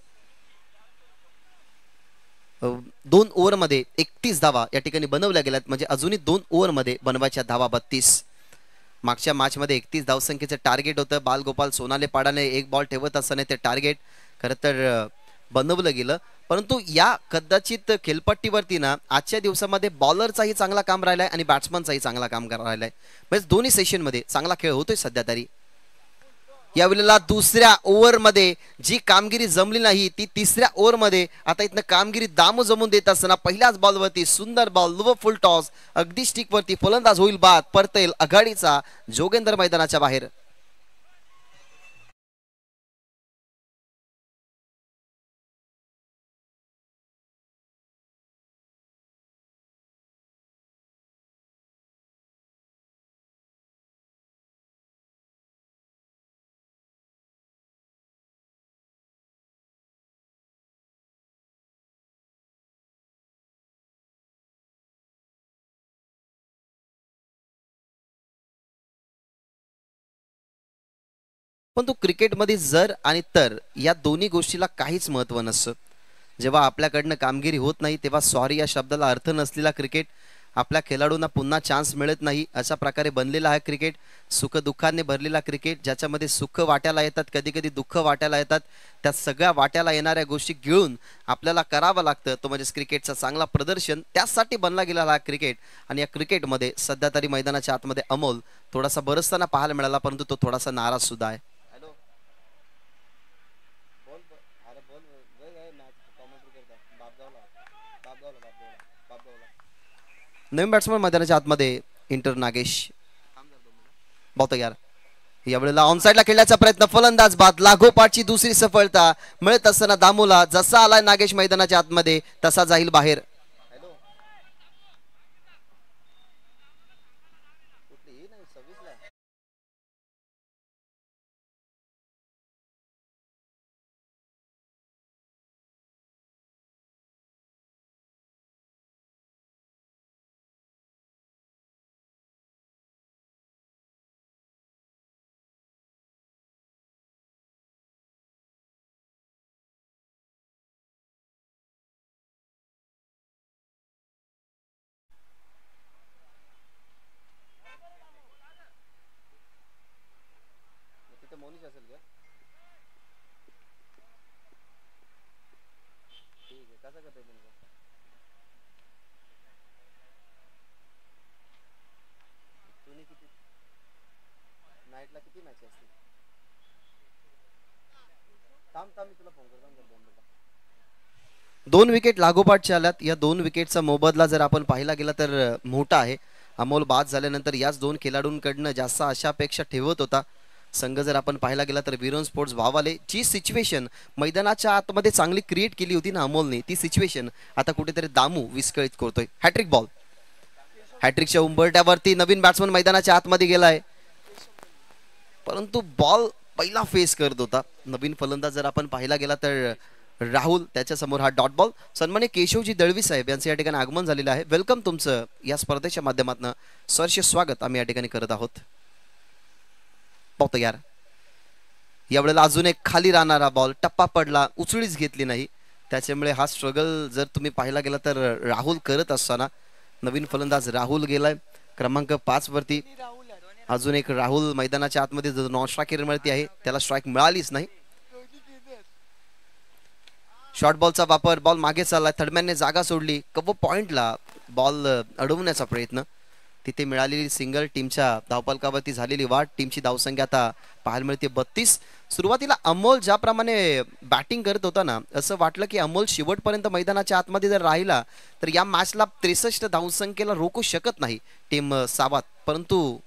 2 ओव्हरमध्ये 31 धावा या ठिकाणी बनवल्या गेल्यात, म्हणजे अजूनही 2 ओव्हरमध्ये बनवायच्या धावा 32. मागच्या मॅचमध्ये 31 धावसंख्येचं टार्गेट होतं. बालगोपाल सोनालेपाडाने 1 बॉल ठेवत असताना ते टार्गेट खरं तर बनवलं गेलं, परंतु या कदाचित खेळपट्टीवरती ना आजच्या दिवसामध्ये बॉलरचाही चांगला काम राहिलाय आणि बॅट्समनचाही चांगला काम राहिलाय, म्हणजे दोन्ही सेशनमध्ये चांगला खेळ होतोय सध्या तरी. यावेळेला दुसऱ्या ओव्हरमध्ये जी कामगिरी जमली नाही ती तिसऱ्या ओव्हरमध्ये आता इथनं कामगिरी दाम जमून देत असताना पहिल्याच बॉलवरती सुंदर बॉल, लो फुल टॉस, अगदी स्टिकवरती फलंदाज होईल बाद, परतेल आघाडीचा जोगेंद्र मैदानाच्या बाहेर. पण तो क्रिकेटमध्ये जर आणि तर या दोन्ही गोष्टीला काहीच महत्त्व नसतं. जेव्हा आपल्याकडनं कामगिरी होत नाही तेव्हा सॉरी या शब्दाला अर्थ नसलेला क्रिकेट, आपल्या खेळाडूंना पुन्हा चान्स मिळत नाही अशा प्रकारे बनलेला आहे क्रिकेट. सुख दुःखाने भरलेला क्रिकेट, ज्याच्यामध्ये सुख वाट्याला येतात, कधी कधी दुःख वाट्याला येतात. त्या सगळ्या वाट्याला येणाऱ्या गोष्टी गिळून आपल्याला करावं लागतं, तो म्हणजे क्रिकेटचा चांगला प्रदर्शन. त्यासाठी बनला गेलेला हा क्रिकेट. आणि या क्रिकेटमध्ये सध्या तरी मैदानाच्या आतमध्ये अमोल थोडासा बरसताना पाहायला मिळाला, परंतु तो थोडासा नाराज सुद्धा आहे. नवीन बॅट्समन मैदानाच्या आतमध्ये इंटर नागेश बहुत तयार. यावेळेला ऑनसाइडला खेळण्याचा प्रयत्न, फलंदाज बाद, लागोपाठची दुसरी सफलता मिळत असताना दामूला जसा आलाय नागेश मैदानाच्या आतमध्ये तसा जाईल बाहेर. दोन विकेट लागोपाठच्या आल्यात. या दोन विकेटचा मोबदला जर आपण पाहिला गेला तर मोठा आहे. अमोल बाद झाल्यानंतर याच दोन खेळाडूंकडनं जास्त अशा अपेक्षा ठेवत होता संघ. जर आपण पाहायला गेला तर विरोन स्पोर्ट्स भावाले जी सिच्युएशन मैदानाच्या आतमध्ये चांगली क्रिएट केली होती ना अमोलने, ती सिच्युएशन आता कुठेतरी दामू विस्कळीत करतोय. हॅट्रिक बॉल, हॅट्रिकच्या उंबरट्यावरती नवीन बॅट्समन मैदानाच्या आतमध्ये गेलाय, परंतु बॉल पहिला फेस करत होता नवीन फलंदाज. जर आपण पाहायला गेला तर राहुल, त्याच्या समोर हा डॉट बॉल. सन्मान्य केशवजी दळवी साहेब यांचं या ठिकाणी आगमन झालेलं आहे. वेलकम तुमचं या स्पर्धेच्या माध्यमातून सहर्ष स्वागत आम्ही या ठिकाणी करत आहोत. तयार. यावेळेला अजून एक खाली राहणारा बॉल, टप्पा पडला, उचळीच घेतली नाही, त्याच्यामुळे हा स्ट्रगल जर तुम्ही पाहायला गेला तर राहुल करत असताना नवीन फलंदाज राहुल गेलाय क्रमांक 5 वरती. अजून एक राहुल मैदानाच्या आतमध्ये जो नॉन स्ट्रायकर मिळती आहे त्याला स्ट्राईक मिळालीच नाही. शॉर्ट बॉलचा वापर, बॉल मागे चालला, थर्डमॅनने जागा सोडली, कव्हर पॉइंटला बॉल अडवण्याचा प्रयत्न, तिथे मिळालेली सिंगल, टीमच्या धावफलकावरती झालेली वाढ, टीमची धावसंख्या आता पाहायला मिळते 32. सुरुवातीला अमोल ज्याप्रमाणे बॅटिंग करत होता ना, असं वाटलं की अमोल शेवटपर्यंत मैदानाच्या आतमध्ये जर राहिला तर या मॅचला 63 धावसंख्येला रोखू शकत नाही टीम सावत. परंतु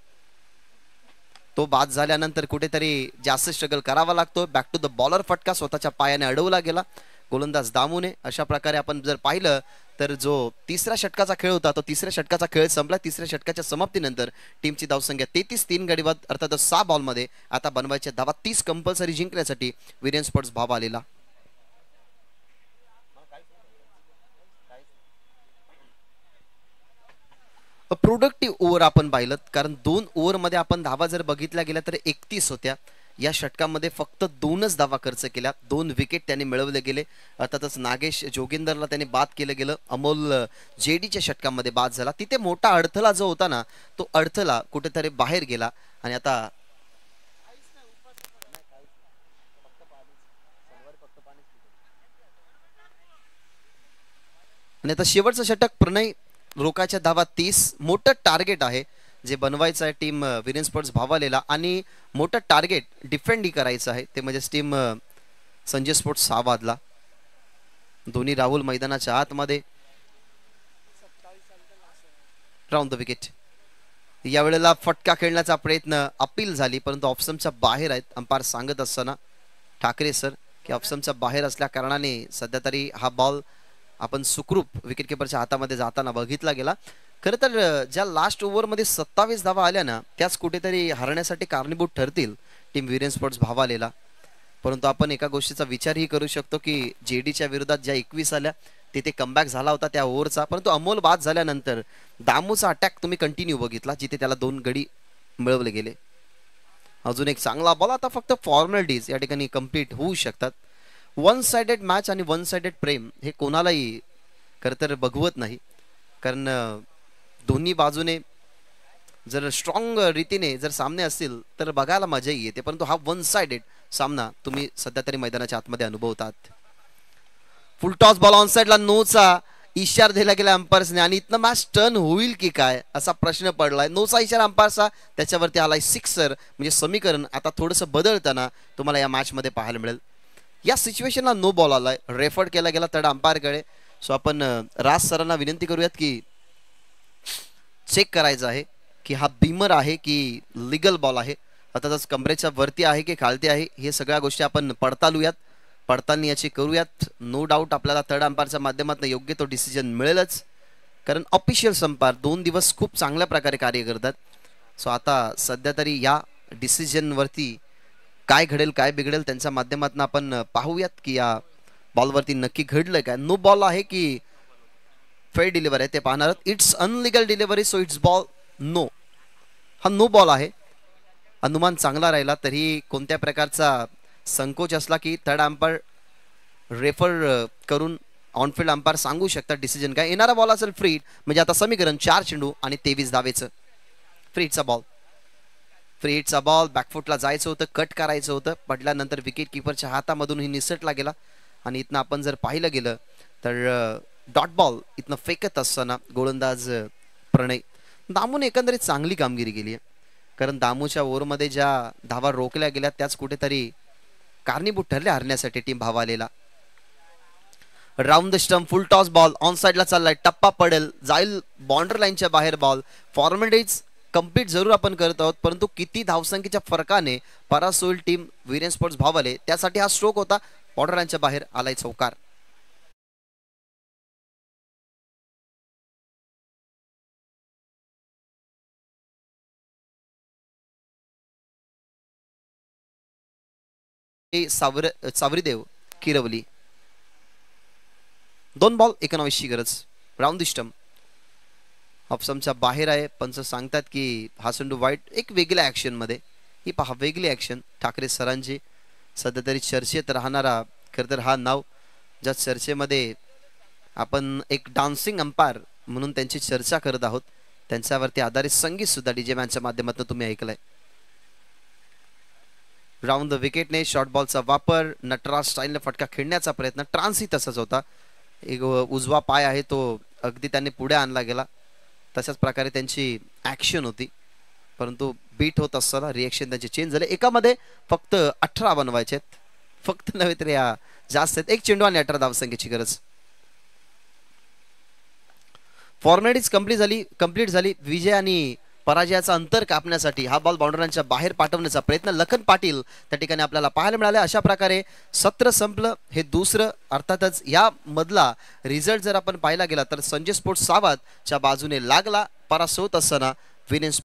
तो बाद झाल्यानंतर कुठेतरी जास्त स्ट्रगल करावा लागतो. बॅक टू द बॉलर फटका स्वतःच्या पायाने अडवला गेला गोलंदाज दामूने. अशा प्रकारे आपण जर पाहिलं तर जो तिसऱ्या षटकाचा खेळ होता तो तिसऱ्या षटकाचा खेळ संपला. तिसऱ्या षटकाच्या समाप्तीनंतर टीमची धावसंख्या 33, 3 गडी बाद, अर्थात 6 बॉलमध्ये आता बनवायच्या धावा 30 कंपल्सरी जिंकण्यासाठी विरेन स्पोर्ट्स भाव आलेला. प्रोडक्टिव्ह ओव्हर आपण पाहिलं, कारण 2 ओव्हरमध्ये आपण धावा जर बघितल्या गेल्या तर 31 होत्या. या षटकामध्ये फक्त 2च धावा खर्च केल्या, 2 विकेट त्यांनी मिळवले गेले. अर्थातच नागेश जोगिंदरला त्यांनी बाद केलं गेलं. अमोल जेडीच्या षटकामध्ये बाद झाला. तिथे मोठा अडथळा जो होता ना, तो अडथळा कुठेतरी बाहेर गेला. आणि आता शेवटचं षटक, प्रणय रोकाच्या धावा 30. मोठं टार्गेट आहे जे बनवायचं आहे टीम विरेन स्पोर्ट्स भावालेला, आणि मोठं टार्गेट डिफेंड करायचं आहे ते म्हणजे टीम संजय स्पोर्ट्स सावादला. दोन्ही राहुल मैदानाच्या आतमध्ये, राऊंड द विकेट. यावेळेला फटका खेळण्याचा प्रयत्न, अपील झाली परंतु ऑप्शनच्या बाहेर आहेत. अंपायर सांगत असताना ठाकरे सर की ऑप्शनच्या बाहेर असल्या कारणाने सध्या तरी हा बॉल आपण सुखरूप विकेट किपरच्या हातामध्ये जाताना बघितला गेला. खरं तर ज्या लास्ट ओव्हरमध्ये 27 धावा आल्या ना, त्याच कुठेतरी हरण्यासाठी कारणीभूत ठरतील टीम विरेन स्पोर्ट्स भावालेला. परंतु आपण एका गोष्टीचा विचारही करू शकतो की जेडीच्या विरोधात ज्या 21 आल्या तिथे कमबॅक झाला होता त्या ओव्हरचा, परंतु अमोल बाद झाल्यानंतर दामूचा अटॅक तुम्ही कंटिन्यू बघितला जिथे त्याला 2 गडी मिळवले गेले. अजून एक चांगला बॉल. आता फक्त फॉर्मॅलिटीज या ठिकाणी कंप्लीट होऊ शकतात. वन साइडेड मॅच आणि वन साइडेड प्रेम हे कोणालाही खरं तर बघवत नाही, कारण दोन्ही बाजूने जर स्ट्रॉंग रीतीने जर सामने असतील तर बघायला मजाही येते, परंतु हा वन साइडेड सामना तुम्ही सध्या तरी मैदानाच्या आतमध्ये अनुभवतात. फुल टॉस बॉल ऑन साइडला, नोचा इशारा दिला गेला अंपायर्सने, आणि इथनं मॅच टर्न होईल की काय असा प्रश्न पडलाय. नोचा इशारा अंपायरचा, त्याच्यावरती आलाय सिक्सर. म्हणजे समीकरण आता थोडंसं बदलताना तुम्हाला या मॅच मध्ये पाहायला मिळेल. या सिच्युएशनला नो बॉल आलाय, रेफर्ड केला गेला तड अंपायरकडे. सो आपण राज सरांना विनंती करूयात की चेक करायचं आहे की हा बीमर आहे की लिगल बॉल आहे, अर्थातच कमरेच्या वरती आहे की खालती आहे, हे सगळ्या गोष्टी आपण पडताळणी याची करूयात. नो डाऊट आपल्याला थर्ड अंपायरच्या माध्यमातून योग्य तो डिसिजन मिळेलच, कारण ऑफिशियल अंपायर 2 दिवस खूप चांगल्या प्रकारे कार्य करतात. सो आता सध्या तरी या डिसिजनवरती काय घडेल काय बिघडेल त्यांच्या माध्यमातून आपण पाहूयात की या बॉलवरती नक्की घडलंय काय. नो बॉल आहे की फेअर डिलिव्हरी आहे ते पाहणार. It's an illegal delivery, so it's ball no. हा नो बॉल आहे. अनुमान चांगला राहिला तरी कोणत्या प्रकारचा संकोच असला की थर्ड अंपायर रेफर करून ऑनफिल्ड अंपायर सांगू शकतात डिसिजन काय. येणारा बॉल असेल फ्री हिट, म्हणजे आता समीकरण 4 चेंडू आणि 23 धावेचं. फ्री हिटचा बॉल बॅकफुटला जायचं होतं, कट करायचं होतं, पडल्यानंतर विकेट किपरच्या हातामधून ही निसटला गेला आणि इथनं आपण जर पाहिलं गेलं तर डॉट बॉल इथनं फेकत असताना गोलंदाज प्रणय दामूने एकंदरीत चांगली कामगिरी केली आहे, कारण दामूच्या ओव्हरमध्ये ज्या धावा रोखल्या गेल्या त्याच कुठेतरी कारणीभूत ठरले हरण्यासाठी टीम भाव आलेला. Round the stump, full toss ball on साइडला चाललाय, टप्पा पडेल, जाईल बाउंड्री लाईनच्या बाहेर बॉल. फॉर्मॅलिटीज कंप्लीट जरूर आपण करत आहोत, परंतु किती धावसंख्येच्या फरकाने परास होईल टीम वीरेन स्पोर्ट्स भाव आले त्यासाठी हा स्ट्रोक होता. बाउंड्री लाईनच्या बाहेर आलाय चौकार. सावरीदेव किरवली 2 बॉल 19ची गरज. राऊंड द स्टंप ऑफस्टंपच्या बाहेर आहे. पंच सांगतात की हा चेंडू वाईट. एक वेगळ्या ऍक्शन मध्ये ही पहा, वेगळी ऍक्शन ठाकरे सरांची सध्या तरी चर्चेत राहणारा, खरं तर हा नाव ज्या चर्चेमध्ये आपण एक डान्सिंग अंपायर म्हणून त्यांची चर्चा करत आहोत, त्यांच्यावरती आधारित संगीत सुद्धा डीजे मॅनच्या माध्यमातून तुम्ही ऐकलंय. राऊंड द विकेटने शॉर्ट बॉलचा वापर, नटराज स्टाईलने फटका खेळण्याचा प्रयत्न, ट्रान्सही तसाच होता. एक उजवा पाय आहे तो अगदी त्यांनी पुढे आणला गेला, तशाच प्रकारे त्यांची ऍक्शन होती, परंतु बीट होत असताना रिएक्शन त्यांचे चेंज झाले. एकामध्ये फक्त 18 बनवायचे आहेत, फक्त नव्हे तर या जास्त आहेत. 1 चेंडू आणि 18 धावसंख्येची गरज. फॉर्मॅलिटीज कंप्लीट झाली. विजय आणि पराजयाचा अंतर कापण्यासाठी हा बॉल बाउंड्रीच्या बाहेर पाठवण्याचा प्रयत्न लखन पाटील त्या ठिकाणी आपल्याला पाहायला मिळाले. अशा प्रकारे सत्र संपलं. हे दुसरं, अर्थातच या मधला रिझल्ट जर आपण पाहिला गेला तर संजय स्पोर्ट्स सावतच्या बाजूने लागला. परास होत असताना विनेन